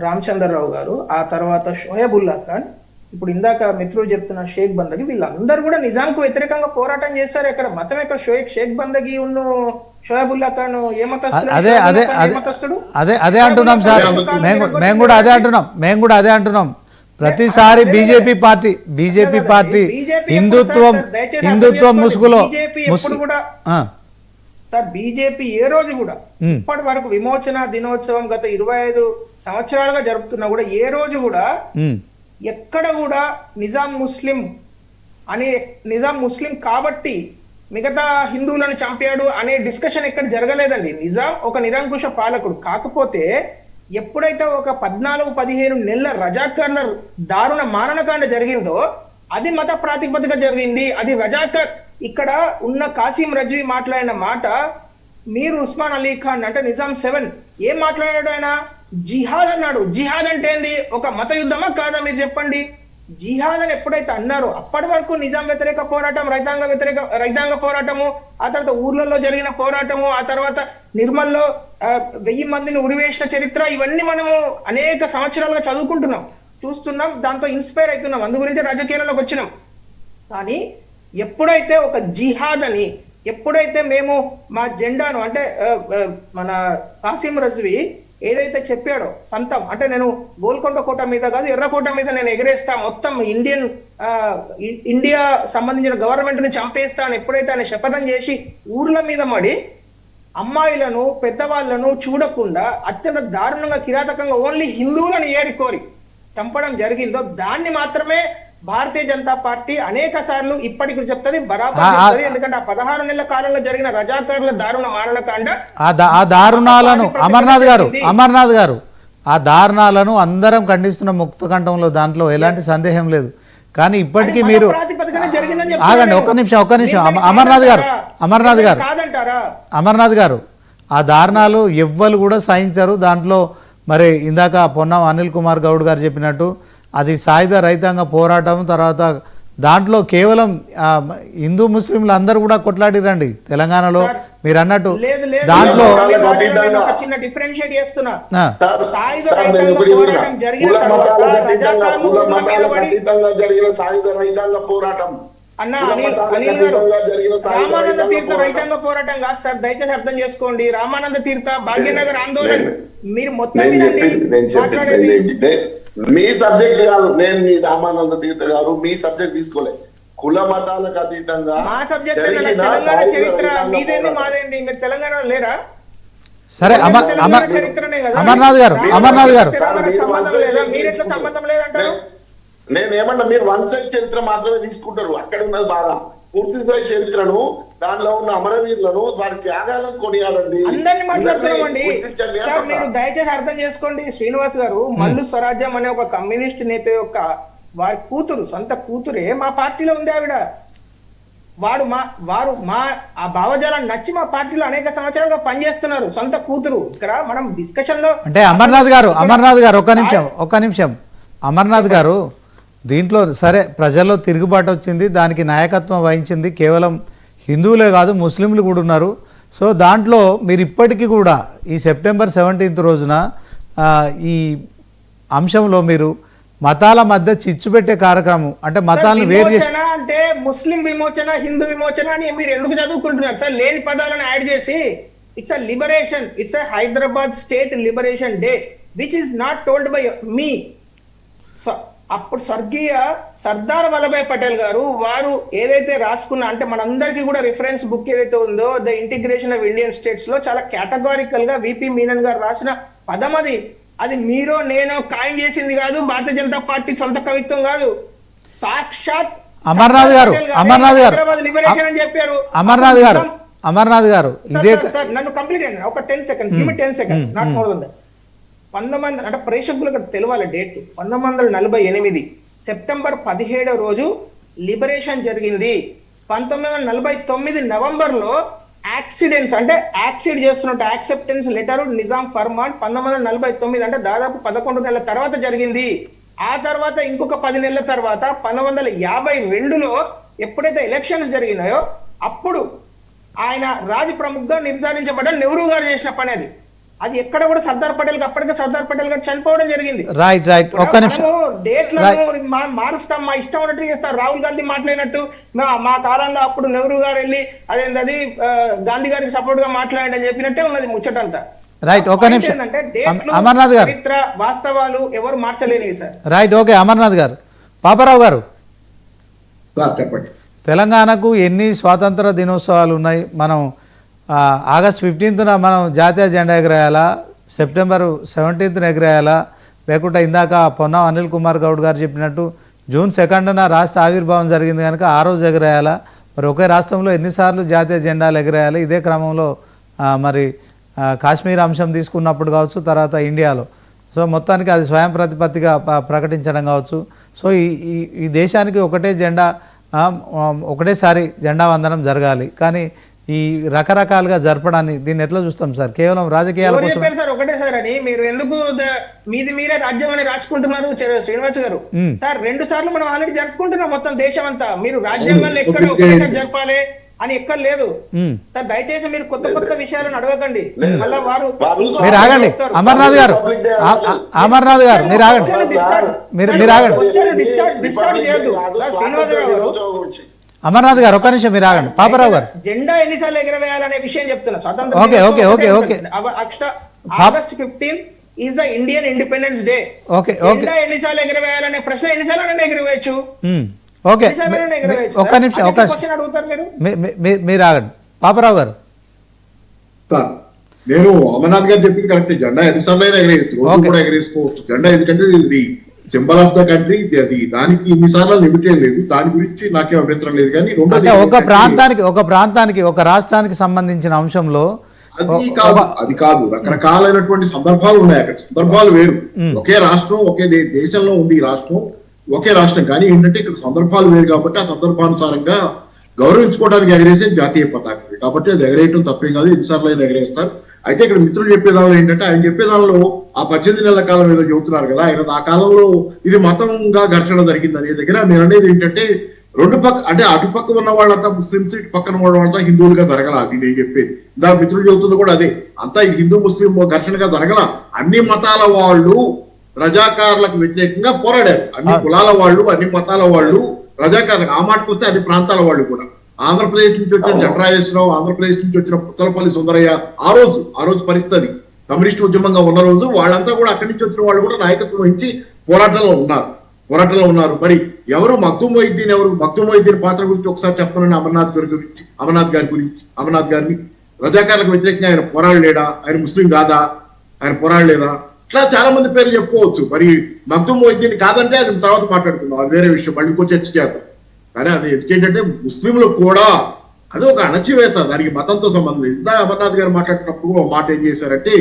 రామచంద్రరావు గారు, ఆ తర్వాత షోయబుల్లా ఖాన్, ఇప్పుడు ఇందాక మిత్రులు చెప్తున్న షేక్ బందగి, వీళ్ళందరూ కూడా నిజాంకు వ్యతిరేకంగా పోరాటం చేశారు. ఇక్కడ మతం ఎక్కడ? షేక్ బందగి ఉన్న షోయబుల్లా ఖాన్ ఏ మతస్థుడు? అదే అంటున్నాం సార్. మేము కూడా అదే అంటున్నాం. ప్రతిసారి బీజేపీ పార్టీ హిందుత్వం ముసుగులో సార్, బీజేపీ ఏ రోజు కూడా ఇప్పటి వరకు విమోచన దినోత్సవం గత 25 సంవత్సరాలుగా జరుపుతున్నా కూడా ఏ రోజు కూడా ఎక్కడ కూడా నిజాం ముస్లిం కాబట్టి మిగతా హిందువులను చంపాడు అనే డిస్కషన్ ఎక్కడ జరగలేదండి. నిజాం ఒక నిరంకుశ పాలకుడు. కాకపోతే ఎప్పుడైతే ఒక 14-15 నెలల రజాకర్ల దారుణ మారణకాండ జరిగిందో అది మత ప్రాతిపదిక జరిగింది. అది రజాకర్. ఇక్కడ ఉన్న కాసిం రజ్వీ మాట్లాడిన మాట, మీరు ఉస్మాన్ అలీ ఖాన్ అంటే నిజాం 7 ఏం మాట్లాడాడు ఆయన? జిహాద్ అన్నాడు. జిహాద్ అంటే ఏంది? ఒక మత యుద్ధమా కాదా? మీరు చెప్పండి. జిహాద్ అని ఎప్పుడైతే అన్నారో అప్పటి వరకు నిజాం వ్యతిరేక పోరాటం, రైతాంగ పోరాటము, ఆ తర్వాత ఊర్లలో జరిగిన పోరాటము, ఆ తర్వాత నిర్మల్లో 1000 మందిని ఉరివేసిన చరిత్ర, ఇవన్నీ మనము అనేక సంవత్సరాలుగా చదువుకుంటున్నాం, చూస్తున్నాం, దాంతో ఇన్స్పైర్ అవుతున్నాం, అందు గురించి రాజకీయాల్లోకి వచ్చినాం. కానీ ఎప్పుడైతే ఒక జిహాద్ అని, ఎప్పుడైతే మేము మా జెండాను అంటే మన కాసిం రజ్వీ ఏదైతే చెప్పాడో పంతం, అంటే నేను గోల్కొండ కోట మీద కాదు ఎర్రకోట మీద నేను ఎగరేస్తా, మొత్తం ఇండియా సంబంధించిన గవర్నమెంట్ ని చంపేస్తా అని ఎప్పుడైతే ఆయన శపథం చేసి ఊర్ల మీద మడి అమ్మాయిలను పెద్దవాళ్లను చూడకుండా అత్యంత దారుణంగా కిరాతకంగా ఓన్లీ హిందువులను ఏరికోరి చంపడం జరిగిందో దాన్ని మాత్రమే భారతీయ జనతా పార్టీ అనేక సార్లు ఇప్పటికి చెప్తుంది, బరాబర్ చెప్తుంది. ఎందుకంటే ఆ 16 నెలల కాలంలో జరిగిన రజాకారుల దారుణ మారణకాండ, ఆ దారుణాలను అమర్నాథ్ గారు ఆ దారుణాలను అందరం ఖండిస్తున్న ముక్త కంఠంలో, దాంట్లో ఎలాంటి సందేహం లేదు. కానీ ఇప్పటికీ మీరు ఆగండి, ఒక్క నిమిషం అమర్నాథ్ గారు ఆ దారుణాలు ఎవ్వరు కూడా సహించరు. దాంట్లో మరి ఇందాక పొన్నం అనిల్ కుమార్ గౌడ్ గారు చెప్పినట్టు అది సాయుధ రైతాంగ పోరాటం, తర్వాత దాంట్లో కేవలం హిందూ ముస్లింలు అందరూ కూడా కొట్లాడిరండి తెలంగాణలో. మీరు అన్నట్టు దాంట్లో చిన్న డిఫరెన్షియేట్ చేస్తున్నా, జరిగిన సాయుధ రైతాంగ పోరాటం అన్న రామానంద తీర్థ రైతాంగ పోరాటం కాదు సార్, దయచేసి అర్థం చేసుకోండి. రామానంద తీర్థ భాగ్యనగర్ ఆందోళన మీరు మొత్తం మీ సబ్జెక్ట్ కాదు, నేను మీ రామానంద తీర్థ గారు మీ సబ్జెక్ట్ తీసుకోలే. కుల మతాలకు అతీతంగా మా సబ్జెక్ట్ చరిత్ర మీదేంది మాదేంది, మీరు తెలంగాణలో లేరా? సరే అమర్నాథ్ గారు సంబంధం లేదంటారు. నేనేమన్నా మీరు వన్ సైడ్ చరిత్ర మాత్రమే తీసుకుంటారు, అక్కడ ఉన్నది బాగా పూర్తి స్థాయి చరిత్రను, దానిలో ఉన్న అమరవీరులను, వారి త్యాగాలను కొనియాలండి. అందరినీ మాట్లాడుతున్నామండి సార్, మీరు దయచేసి అర్థం చేసుకోండి. శ్రీనివాస్ గారు మల్లు స్వరాజ్యం అనే ఒక కమ్యూనిస్ట్ నేత యొక్క వారి కూతురు, సొంత కూతురే మా పార్టీలో ఉంది. ఆవిడ వారు మా ఆ భావజాలను నచ్చి మా పార్టీలో అనేక సంవత్సరాలుగా పనిచేస్తున్నారు, సొంత కూతురు. ఇక్కడ మనం డిస్కషన్ లో అంటే అమర్నాథ్ గారు ఒక్క నిమిషం అమర్నాథ్ గారు, దీంట్లో సరే ప్రజల్లో తిరుగుబాటు వచ్చింది, దానికి నాయకత్వం వహించింది కేవలం హిందువులే కాదు ముస్లింలు కూడా ఉన్నారు. సో దాంట్లో మీరు ఇప్పటికీ కూడా ఈ సెప్టెంబర్ 17 రోజున ఈ అంశంలో మీరు మతాల మధ్య చిచ్చు పెట్టే కార్యక్రమం, అంటే మతాలను వేరు చేసి అంటే ముస్లిం విమోచన, హిందూ విమోచన అని మీరు ఎందుకు చదువుకుంటున్నారు సార్? లేని పదాలను యాడ్ చేసి it's a liberation, it's a Hyderabad state liberation day which is not told by me. అప్పుడు స్వర్గీయ సర్దార్ వల్లభాయ్ పటేల్ గారు వారు ఏదైతే రాసుకున్న, అంటే మనందరికీ కూడా రిఫరెన్స్ బుక్ ఏదైతే ఉందో the integration of Indian states లో చాలా కేటగారికల్ గా విపి మీనన్ గారు రాసిన పదం అది మీరో నేనో కాయం చేసింది కాదు, భారతీయ జనతా పార్టీ సొంత కవిత్వం కాదు, సాక్షాత్ అమర్నాథ్ గారు లిబరేషన్ అని చెప్పారు. అమర్నాథ్ గారు ఇదే నన్ను కంప్లీట్ అయ్యాను ఒక 10 seconds నాట్ మోర్ దెన్ 1900 అంటే ప్రేక్షకులకు తెలవాలి డేట్. 1948 సెప్టెంబర్ 17 రోజు లిబరేషన్ జరిగింది. 1949 నవంబర్ లో యాక్సిడెంట్స్ అంటే యాక్సిడ్ చేస్తున్నట్టు యాక్సెప్టెన్స్ లెటర్ నిజాం ఫర్మాన్ 1949 అంటే దాదాపు 11 నెలల తర్వాత జరిగింది. ఆ తర్వాత ఇంకొక 10 నెలల తర్వాత 1952లో ఎప్పుడైతే ఎలక్షన్స్ జరిగినాయో అప్పుడు ఆయన రాజ ప్రముఖగా నిర్ధారించబడ్డ నెహ్రూ గారు చేసిన పని అది ఎక్కడ కూడా సర్దార్ పటేల్ అప్పటికే సర్దార్ పటేల్ గారు చనిపోవడం జరిగింది. రైట్ ఒక్క నిమిషం డేట్లను మారుస్తాం, మా ఇష్టం ఉన్నట్టు చేస్తారు. రాహుల్ గాంధీ మాట్లాడినట్టు మా కాలంలో అప్పుడు నెహ్రూ గారు వెళ్ళి అదేంటది గాంధీ గారికి సపోర్ట్ గా మాట్లాడండి అని చెప్పినట్టే ఉన్నది ముచ్చటంతా. రైట్ ఒక్క నిమిషం అమర్నాథ్ గారు, చరిత్ర వాస్తవాలు ఎవరు మార్చలేనివి సార్. రైట్ ఓకే అమర్నాథ్ గారు. పాపారావు గారు, చెప్పండి. తెలంగాణకు ఎన్ని స్వాతంత్ర దినోత్సవాలు ఉన్నాయి? మనం ఆగస్ట్ 15న మనం జాతీయ జెండా ఎగరేయాలా, సెప్టెంబర్ 17న ఎగరేయాలా, లేకుంటే ఇందాక పొన్నం అనిల్ కుమార్ గౌడ్ గారు చెప్పినట్టు జూన్ 2న రాష్ట్ర ఆవిర్భావం జరిగింది కనుక ఆ రోజు ఎగరేయాలా? మరి ఒకే రాష్ట్రంలో ఎన్నిసార్లు జాతీయ జెండాలు ఎగరేయాలి? ఇదే క్రమంలో మరి కాశ్మీర్ అంశం తీసుకున్నప్పుడు కావచ్చు, తర్వాత ఇండియాలో సో మొత్తానికి అది స్వయం ప్రతిపత్తిగా ప్రకటించడం కావచ్చు. సో ఈ దేశానికి ఒకటే జెండా ఒకటేసారి జెండా వందనం జరగాలి. కానీ ఈ రకరకాలుగా జరపడాన్ని దీన్ని ఎట్లా చూస్తాం సార్? కేవలం రాజకీయాల ఎవరు కోసం చెప్పారు సార్ ఒకటే సార్ అని? మీరు ఎందుకు మీరే రాజ్యం అని రాసుకుంటున్నారు శ్రీనివాస్ గారు? సార్ 2 సార్లు మనం ఆల్రెడీ జరుపుకుంటున్నాం మొత్తం దేశం అంతా. మీరు రాజ్యాంగంలో ఎక్కడ ఒకటేసారి జరపాలి అని ఎక్కడ లేదు సార్. దయచేసి మీరు కొత్త కొత్త విషయాలను అడగకండి. మళ్ళా వారు మీరు ఆగండి. అమర్నాథ్ గారు మీరు ఆగండి. మీరు ఆగండి. డిస్టార్ట్ చేయొద్దు శ్రీనివాసరావు గారు. అమర్నాథ్ గారు ఒక్క నిమిషం మీరు ఆగండి. పాపారావు గారు జెండా ఎన్నిసార్లు ఎగరవేయాలనే విషయం చెప్తున్నా. Okay. August 15 is the Indian independence day. జెండా ఎన్నిసార్లు ఎగరవేయాలనే ప్రశ్న ఎన్నిసార్లు ఎగరవేయచ్చు? ఓకే ఒక్క నిమిషం మీరు ఆగండి. పాపారావు గారు నేను అమర్నాథ్ గారు చెప్పింది కరెక్ట్. జెండా ఎన్నిసార్లు అయినా ఎగరేయచ్చు, రోజు కూడా ఎగరేసుకోవచ్చు జెండా. ఎందుకంటే ఇది సింబల్ ఆఫ్ ద కంట్రీ. అది దానికి ఇన్నిసార్లు లిమిటెడ్ లేదు. దాని గురించి నాకేం అభ్యంతరం లేదు. కానీ ఒక ప్రాంతానికి ఒక రాష్ట్రానికి సంబంధించిన అంశంలో అది కాదు రకరకాలైనటువంటి సందర్భాలు ఉన్నాయి. అక్కడ సందర్భాలు వేరు. ఒకే రాష్ట్రం ఒకే దేశంలో ఉంది. ఈ రాష్ట్రం ఒకే రాష్ట్రం, కానీ ఏంటంటే ఇక్కడ సందర్భాలు వేరు కాబట్టి ఆ సందర్భానుసారంగా గౌరవించుకోవడానికి ఎగరేసే జాతీయ పతాకం కాబట్టి అది ఎగరేయటం తప్పేం కాదు. ఎన్నిసార్లు అయినా ఎగరేస్తారు. అయితే ఇక్కడ మిత్రులు చెప్పేదానిలో ఏంటంటే ఆయన చెప్పేదానిలో ఆ 18 నెలల కాలం ఏదో చెబుతున్నారు కదా. ఆయన ఆ కాలంలో ఇది మతంగా ఘర్షణ జరిగింది అనే దగ్గర నేను అనేది ఏంటంటే రెండు పక్క అంటే అటుపక్క ఉన్న వాళ్ళంతా ముస్లింస్, ఇటు పక్కన ఉన్న వాళ్ళంతా హిందువులుగా జరగల. అది నేను చెప్పేది. నా మిత్రులు చెబుతుంది కూడా అదే. అంతా ఇది హిందూ ముస్లిం ఘర్షణగా జరగల. అన్ని మతాల వాళ్ళు రజాకారులకు వ్యతిరేకంగా పోరాడారు. అన్ని కులాల వాళ్ళు, అన్ని మతాల వాళ్ళు రజాకారులకు. ఆ మాటకు వస్తే అన్ని ప్రాంతాల వాళ్ళు కూడా. ఆంధ్రప్రదేశ్ నుంచి వచ్చిన జట్రాజేశ్వరరావు, ఆంధ్రప్రదేశ్ నుంచి వచ్చిన పుచ్చలపల్లి సుందరయ్య ఆ రోజు పరిస్థితి కమ్యూనిస్ట్ ఉద్యమంగా ఉన్న రోజు వాళ్ళంతా కూడా అక్కడి నుంచి వచ్చిన వాళ్ళు కూడా నాయకత్వం వహించి పోరాటంలో ఉన్నారు. మరి ఎవరు మగ్దుమ్ మొయిద్దీన్ పాత్ర గురించి ఒకసారి చెప్పనండి. అమర్నాథ్ గారిని రజాకారులకు వ్యతిరేకంగా ఆయన పోరాడలేడా? ఆయన ముస్లిం కాదా? ఆయన పోరాడలేదా? ఇట్లా చాలా మంది పేర్లు చెప్పుకోవచ్చు. మరి మగ్దుమ్ మొయిద్దీన్ కాదంటే అది తర్వాత మాట్లాడుకుందాం, అది వేరే విషయం, మళ్ళీ ఇంకో చర్చ చేద్దాం. కానీ అది ఎందుకంటే ముస్లింలు కూడా అది ఒక అణచివేత, దానికి మతంతో సంబంధం లేదు. ఇందా అమర్నాథ్ గారు మాట్లాడుతున్నప్పుడు ఒక మాట ఏం చేశారంటే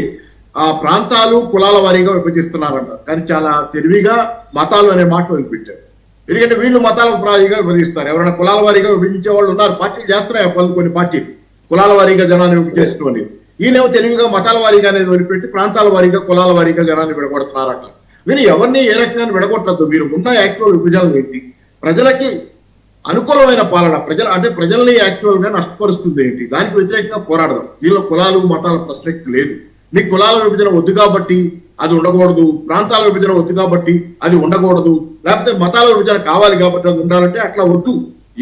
ఆ ప్రాంతాలు కులాల వారీగా విభజిస్తున్నారంట. కానీ చాలా తెలివిగా మతాలు అనే మాట వదిలిపెట్టారు. ఎందుకంటే వీళ్ళు మతాల వారీగా విభజిస్తారు. ఎవరైనా కులాల వారీగా విభజించే వాళ్ళు ఉన్నారు. పార్టీలు చేస్తున్నాయి కొన్ని పార్టీలు కులాల వారీగా జనాన్ని విభజించడం అనేది. ఈయనేమో తెలివిగా మతాల వారీగా అనేది వదిలిపెట్టి ప్రాంతాల వారీగా కులాల వారీగా జనాన్ని విడగొడుతున్నారట. మీరు ఎవరిని ఏ రకంగా విడగొట్టద్దు. మీరు ఉన్న యాక్చువల్ విభజనలు ఏంటి? ప్రజలకి అనుకూలమైన పాలన, ప్రజల్ని యాక్చువల్ గా నష్టపరుస్తుంది ఏంటి? దానికి వ్యతిరేకంగా పోరాడదాం. దీనిలో కులాలు మతాల ప్రశ్నకి లేదు. మీకు కులాల విభజన వద్దు కాబట్టి అది ఉండకూడదు, ప్రాంతాల విభజన వద్దు కాబట్టి అది ఉండకూడదు, లేకపోతే మతాల విభజన కావాలి కాబట్టి అది ఉండాలంటే అట్లా వద్దు.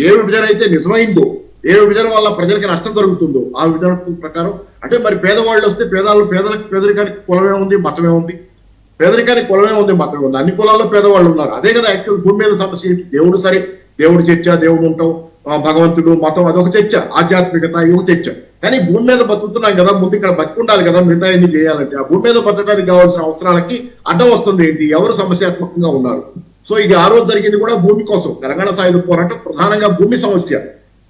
ఏ విభజన అయితే నిజమైందో, ఏ విభజన వల్ల ప్రజలకి నష్టం జరుగుతుందో ఆ విభజన ప్రకారం అంటే మరి పేదవాళ్ళు వస్తే పేదరికానికి కులమే ఉంది, మతమే ఉంది. పేదరికానికి కులమే ఉంది, మతమే ఉంది. అన్ని కులాల్లో పేదవాళ్ళు ఉన్నారు. అదే కదా యాక్చువల్ భూమి మీద సమస్య ఏంటి? దేవుడు సరే, దేవుడు చర్చ, దేవుడు ఉంటాం, భగవంతుడు, మతం అదొక చర్చ, ఆధ్యాత్మికత ఇదొక చర్చ. కానీ భూమి మీద బతుకుతున్నాం కదా, ముందు ఇక్కడ బతుకుండాలి కదా. మిగతా ఎన్ని చేయాలంటే ఆ భూమి మీద బతకడానికి కావాల్సిన అవసరాలకి అడ్డం వస్తుంది ఏంటి? ఎవరు సమస్యాత్మకంగా ఉన్నారు? సో ఇది ఆ రోజు జరిగింది కూడా భూమి కోసం. తెలంగాణ సాయుధ పోరాటం ప్రధానంగా భూమి సమస్య,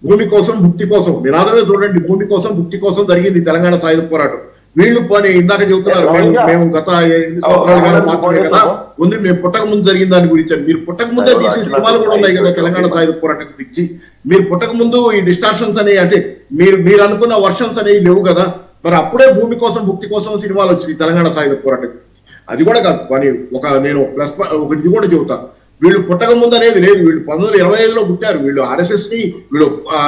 భూమి కోసం భుక్తి కోసం. నినాదమే చూడండి, భూమి కోసం భుక్తి కోసం జరిగింది తెలంగాణ సాయుధ పోరాటం. వీళ్ళు పని ఇందాక చెబుతున్నారు మేము గత 8 సంవత్సరాలుగా మాత్రమే కదా ఉంది, మేము పుట్టక ముందు జరిగిన దాని గురించి. మీరు పుట్టక ముందే తీసే సినిమాలు కూడా ఉన్నాయి కదా తెలంగాణ సాయుధ పోరాటం గురించి. మీరు పుట్టక ముందు ఈ డిస్టార్షన్స్ అనేవి అంటే మీరు అనుకున్న వర్షన్స్ అనేవి లేవు కదా. మరి అప్పుడే భూమి కోసం భుక్తి కోసం సినిమాలు వచ్చినాయి తెలంగాణ సాయుధ పోరాటం. అది కూడా కాదు పని. నేను ఇది కూడా చెబుతాను, వీళ్ళు పుట్టక ముందు అనేది లేదు. వీళ్ళు 1925లో పుట్టారు. వీళ్ళు ఆర్ఎస్ఎస్ ని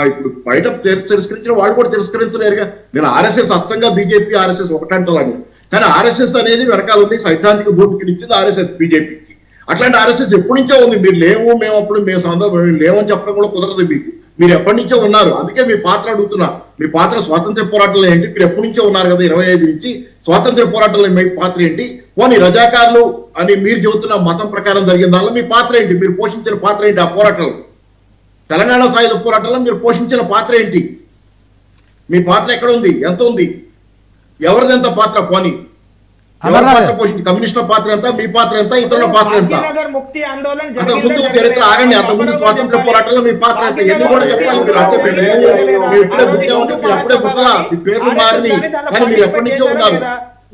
ఇప్పుడు బయట తిరస్కరించిన వాళ్ళు కూడా తిరస్కరించలేరుగా. నేను ఆర్ఎస్ఎస్ అచ్చంగా బీజేపీ ఆర్ఎస్ఎస్ ఒకటంటలాగా, కానీ ఆర్ఎస్ఎస్ అనేది వెనకాల ఉంది, సైద్ధాంతిక భూమికినిచ్చింది ఆర్ఎస్ఎస్ బీజేపీకి. అట్లాంటి ఆర్ఎస్ఎస్ ఎప్పటి నుంచో ఉంది. మీరు మేము సందర్భం లేవని చెప్పడం కూడా కుదరదు మీకు. మీరు ఎప్పటి నుంచో ఉన్నారు. అందుకే మీ పాత్ర అడుగుతున్నా. మీ పాత్ర స్వాతంత్ర పోరాటంలో ఏంటి? మీరు ఎప్పటి నుంచో ఉన్నారు కదా 25 నుంచి. స్వాతంత్ర పోరాటంలో మీ పాత్ర ఏంటి? పోనీ రజాకారులు అని మీరు చెబుతున్న మతం ప్రకారం జరిగిన దానిలో మీ పాత్ర ఏంటి? మీరు పోషించిన పాత్ర ఏంటి ఆ పోరాటంలో? తెలంగాణ సాయుధ పోరాటంలో మీరు పోషించిన పాత్ర ఏంటి? మీ పాత్ర ఎక్కడ ఉంది? ఎంత ఉంది? ఎవరిది ఎంత పాత్ర? పోనీ కమ్యూనిస్టుల పాత్ర ఎంత? మీ పాత్ర ఎంత? ఇతరుల పాత్ర ఎంత? అంతకుముందు చరిత్ర ఆగండి. అంతకుముందు స్వాతంత్ర పోరాటంలో మీ పాత్ర ఎంత? ఎన్ని కూడా చెప్పాలి. మీరు అంతే ఇప్పుడే బుద్ధి ఉంటే మీరు అప్పుడే బుద్ధలా మీ పేర్లు మారింది, కానీ మీరు ఎప్పటి నుంచో ఉన్నారు.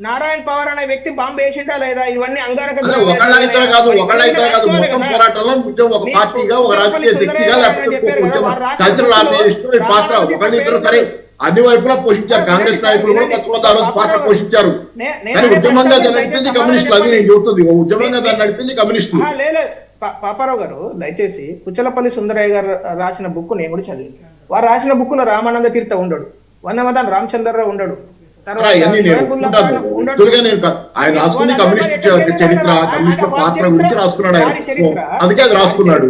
నారాయణ పవార్ అనే వ్యక్తి బాంబు వేసింటా లేదా? ఇవన్నీ అంగారక ఒకళ్ళ ఇతర కాదు మొత్తం పోరాటంలో ఒక పార్టీగా, ఒక రాజకీయ శక్తిగా, లేకపోతే కల్చరల్ ఆర్గనైజేషన్ పాత్ర ఒకళ్ళ ఇద్దరు సరే అన్ని వైపులా పోషించారు. కాంగ్రెస్ నాయకులు కూడా కొంతమంది ఆ రోజు పాత్ర పోషించారు. కానీ ఉద్యమంగా దాన్ని నడిపింది కమ్యూనిస్టులు. అది నేను చెబుతుంది, ఉద్యమంగా దాన్ని నడిపింది కమ్యూనిస్టులు. లేదు పాపారావు గారు, దయచేసి పుచ్చలపల్లి సుందరయ్య గారు రాసిన బుక్ నేను కూడా చదివి, వారు రాసిన బుక్ లో రామానంద తీర్థ ఉండడు, వందమదాన్ రామచంద్రరావు ఉండడు, ఆయన రాసుకుంది కమ్యూనిస్ట్ చరిత్ర, కమ్యూనిస్ట్ పాత్ర గురించి రాసుకున్నాడు ఆయన, అందుకే అది రాసుకున్నాడు.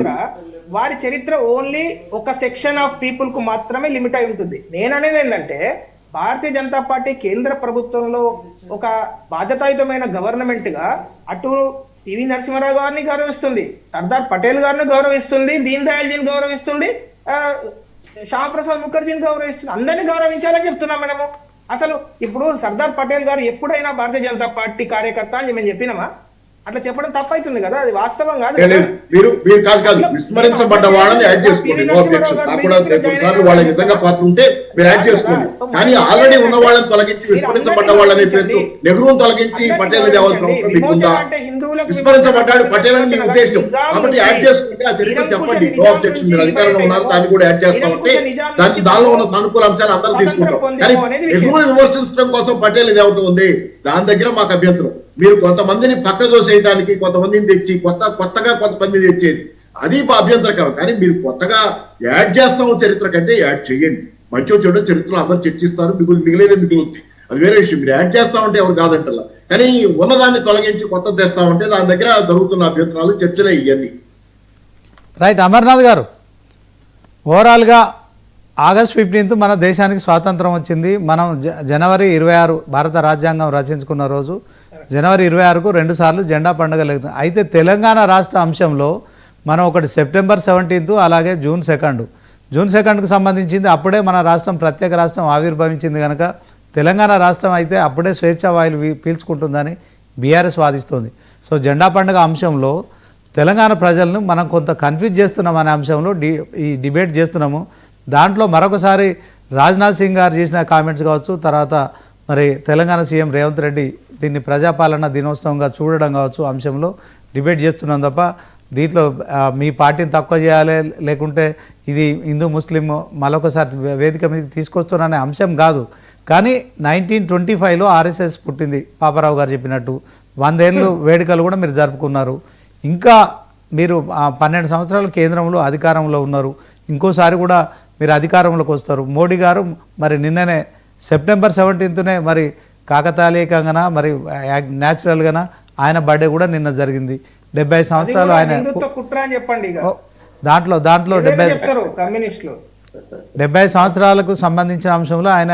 వారి చరిత్ర ఓన్లీ ఒక సెక్షన్ ఆఫ్ పీపుల్ కు మాత్రమే లిమిట్ అయి ఉంటుంది. నేను అనేది ఏంటంటే భారతీయ జనతా పార్టీ కేంద్ర ప్రభుత్వంలో ఒక బాధ్యతాయుతమైన గవర్నమెంట్ గా అటు పివి నరసింహారావు గారిని గౌరవిస్తుంది, సర్దార్ పటేల్ గారిని గౌరవిస్తుంది, దీన్ దయాళ్ జీని గౌరవిస్తుంది, శ్యామప్రసాద్ ముఖర్జీని గౌరవిస్తుంది. అందరినీ గౌరవించాలని చెప్తున్నాం మనము. అసలు ఇప్పుడు సర్దార్ పటేల్ గారు ఎప్పుడైనా భారతీయ జనతా పార్టీ కార్యకర్త అని మేము చెప్పినామా? అట్లా చెప్పడం తప్పైతుంది కదా, అది వాస్తవం కాదు. మీరు కాదు విస్మరించబడ్డ వాళ్ళని యాడ్ చేసుకోండి, నో అబ్జెక్షన్. నాకు కూడా కొన్నిసార్లు వాళ్ళ నిజంగా పాత్ర ఉంటే మీరు యాడ్ చేసుకోండి. కానీ ఆల్రెడీ ఉన్న వాళ్ళని తొలగించి విస్మరించబడ్డ వాళ్ళని పేరుతో నెహ్రూను తొలగించి పటేల్ తేవాల్సిన అవసరం మీకు ఉందా? విస్మరించబడ్డాడు పటేల్ అని మీ ఉద్దేశం కాబట్టి యాడ్ చేసుకుంటే ఆ చరిత్ర చెప్పండి, నో అబ్జెక్షన్. మీరు అధికారంలో ఉన్నారు, దాన్ని కూడా యాడ్ చేస్తామంటే దానిలో ఉన్న సానుకూల అంశాలు అందరూ తీసుకుంటాం. కానీ నెహ్రూని విమర్శించడం కోసం పటేల్ ఇది అవుతుంది ఉంది, దాని దగ్గర మాకు అభ్యంతరం. మీరు కొంతమందిని పక్క దోసేయడానికి కొంతమందిని తెచ్చి కొత్తగా కొంతమంది తెచ్చేది అది అభ్యంతరకరం. కానీ మీరు కొత్తగా యాడ్ చేస్తాము చరిత్ర కంటే యాడ్ చేయండి. మంచి చెడు చరిత్రలో అందరూ చర్చిస్తారు, మిగిలేదే మిగులుద్ది, అది వేరే విషయం. మీరు యాడ్ చేస్తామంటే ఎవరు కాదంటలా. కానీ ఉన్నదాన్ని తొలగించి కొత్త తెస్తామంటే దాని దగ్గర జరుగుతున్న అభ్యంతరాలు చర్చలే ఇవన్నీ. రైట్. అమర్నాథ్ గారు, ఓవరాల్గా ఆగస్ట్ 15 మన దేశానికి స్వాతంత్రం వచ్చింది. మనం జనవరి 26 భారత రాజ్యాంగం రచించుకున్న రోజు జనవరి 26కు 2 సార్లు జెండా పండుగ లేదు. అయితే తెలంగాణ రాష్ట్ర అంశంలో మనం ఒకటి సెప్టెంబర్ 17 అలాగే జూన్ 2కు సంబంధించింది. అప్పుడే మన రాష్ట్రం ప్రత్యేక రాష్ట్రం ఆవిర్భవించింది కనుక తెలంగాణ రాష్ట్రం అయితే అప్పుడే స్వేచ్ఛా వాయులు పీల్చుకుంటుందని బీఆర్ఎస్ వాదిస్తుంది. సో జెండా పండుగ అంశంలో తెలంగాణ ప్రజలను మనం కొంత కన్ఫ్యూజ్ చేస్తున్నాం అనే అంశంలో ఈ డిబేట్ చేస్తున్నాము. దాంట్లో మరొకసారి రాజ్నాథ్ సింగ్ గారు చేసిన కామెంట్స్ కావచ్చు, తర్వాత మరి తెలంగాణ సీఎం రేవంత్ రెడ్డి దీన్ని ప్రజాపాలన దినోత్సవంగా చూడడం కావచ్చు అంశంలో డిబేట్ చేస్తున్నాం తప్ప దీంట్లో మీ పార్టీని తక్కువ చేయాలి లేకుంటే ఇది హిందూ ముస్లిం మరొకసారి వేదిక మీదకి తీసుకొస్తున్నానే అంశం కాదు. కానీ 1925లో ఆర్ఎస్ఎస్ పుట్టింది, పాపారావు గారు చెప్పినట్టు 100 ఏళ్ళు వేడుకలు కూడా మీరు జరుపుకున్నారు. ఇంకా మీరు 12 సంవత్సరాలు కేంద్రంలో అధికారంలో ఉన్నారు, ఇంకోసారి కూడా మీరు అధికారంలోకి వస్తారు. మోడీ గారు మరి నిన్ననే సెప్టెంబర్ 17నే మరి కాకతాళీయంగా మరి న్యాచురల్గానా ఆయన బర్త్డే కూడా నిన్న జరిగింది. 70 సంవత్సరాలు ఆయన దాంట్లో 70 సంవత్సరాలకు సంబంధించిన అంశంలో ఆయన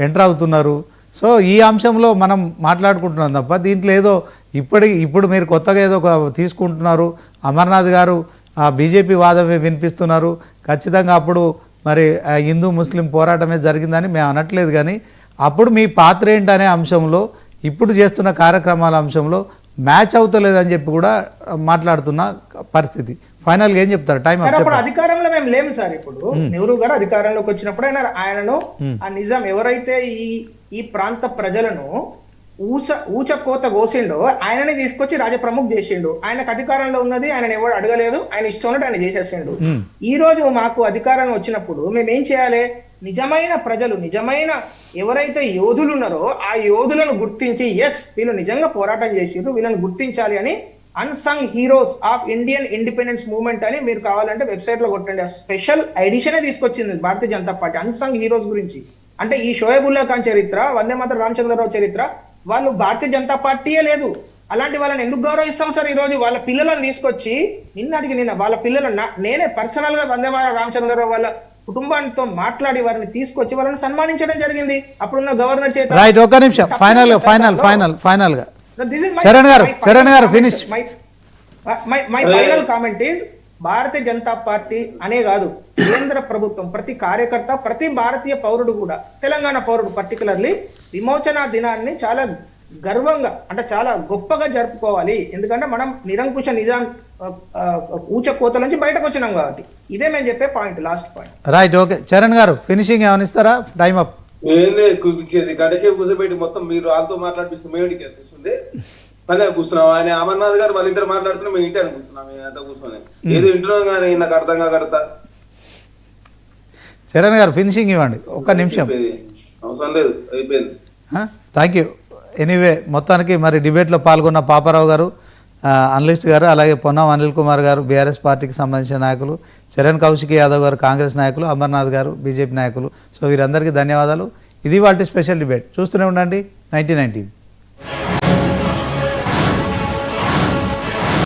ఎంటర్ అవుతున్నారు. సో ఈ అంశంలో మనం మాట్లాడుకుంటున్నాం తప్ప దీంట్లో ఏదో ఇప్పుడు మీరు కొత్తగా ఏదో తీసుకుంటున్నారు. అమర్నాథ్ గారు బీజేపీ వాదమే వినిపిస్తున్నారు. ఖచ్చితంగా అప్పుడు మరి హిందూ ముస్లిం పోరాటమే జరిగిందని మేము అనట్లేదు, కానీ అప్పుడు మీ పాత్ర ఏంటనే అంశంలో ఇప్పుడు చేస్తున్న కార్యక్రమాల అంశంలో మ్యాచ్ అవుతలేదని చెప్పి కూడా మాట్లాడుతున్న పరిస్థితి. ఫైనల్గా ఏం చెప్తారు? టైం అప్పుడు అధికారంలో మేము లేము సార్. ఇప్పుడు నెహ్రూ గారు అధికారంలోకి వచ్చినప్పుడు ఆయనను ఆ నిజాం ఎవరైతే ఈ ప్రాంత ప్రజలను ఊచకోత కోసిండో ఆయనని తీసుకొచ్చి రాజప్రముఖ్ చేసిండు. ఆయనకు అధికారంలో ఉన్నది ఆయన ఎవరు అడగలేదు, ఆయన ఇష్టం ఉన్నట్టు ఆయన చేసేసిండు. ఈ రోజు మాకు అధికారం వచ్చినప్పుడు మేమేం చేయాలి? నిజమైన ప్రజలు, నిజమైన ఎవరైతే యోధులు ఉన్నారో ఆ యోధులను గుర్తించి ఎస్ వీళ్ళు నిజంగా పోరాటం చేసిండ్రు, వీళ్ళని గుర్తించాలి అని unsung heroes of Indian independence movement అని మీరు కావాలంటే వెబ్సైట్ లో కొట్టండి. స్పెషల్ ఎడిషనే తీసుకొచ్చింది Bharatiya Janata party unsung heroes గురించి. అంటే ఈ షోయబుల్లా ఖాన్ చరిత్ర, వందే మాతరం రామచంద్రరావు చరిత్ర వాళ్ళు భారతీయ జనతా పార్టీయే లేదు. అలాంటి వాళ్ళని ఎందుకు గౌరవిస్తాం సార్? ఈ రోజు వాళ్ళ పిల్లలను తీసుకొచ్చి నిన్న వాళ్ళ పిల్లలను నేనే పర్సనల్ గా వందే మాతరం రామచంద్రరావు వాళ్ళ కుటుంబానితో మాట్లాడి వారిని తీసుకొచ్చి వాళ్ళని సన్మానించడం జరిగింది అప్పుడున్న గవర్నర్ చేత. రైట్, ఒక నిమిషం. ఫైనల్ గా చరణ్ గారు finish. My final comment is Bharatiya Janata party అనే కాదు, కేంద్ర ప్రభుత్వం ప్రతి కార్యకర్త, ప్రతి భారతీయ పౌరుడు కూడా, తెలంగాణ పౌరుడు పర్టికులర్లీ విమోచన దినాన్ని చాలా గర్వంగా అంటే చాలా గొప్పగా జరుపుకోవాలి. ఎందుకంటే మనం నిరంకుశ నిజాం ఊచ కోత నుంచి బయటకు వచ్చినాం కాబట్టి. ఇదే మేము చెప్పే point, last point. Right, okay. Charan గారు ఫినిషింగ్ ఏమైనా ఇస్తారా? Time up. ఏందే కూర్చేది గంటసేపు కూర్చోబెట్టి మొత్తం మీరు వాళ్ళతో మాట్లాడిపిస్తే మేడికి అనిపిస్తుంది. మళ్ళీ కూర్చున్నాం. ఆయన అమర్నాథ్ గారు వాళ్ళ ఇద్దరు మాట్లాడుతున్నా మేము ఇంటి కూర్చున్నాం. అంతా కూర్చొని ఏదో ఇంటున్నాం కానీ నాకు అర్థం కాకడతా. చరణ్ గారు ఫినిషింగ్ ఇవ్వండి ఒక్క నిమిషం. అవసరం లేదు, అయిపోయింది. Thank you. ఎనీవే మొత్తానికి మరి డిబేట్లో పాల్గొన్న పాపారావు గారు, అనలిస్ట్ గారు, అలాగే పొన్నం అనిల్ కుమార్ గారు బీఆర్ఎస్ పార్టీకి సంబంధించిన నాయకులు, చరణ్ కౌశిక్ యాదవ్ గారు కాంగ్రెస్ నాయకులు, అమర్నాథ్ గారు బీజేపీ నాయకులు. సో వీరందరికీ ధన్యవాదాలు. ఇది వాటి స్పెషల్ డిబేట్. చూస్తూనే ఉండండి 99 టీవీ.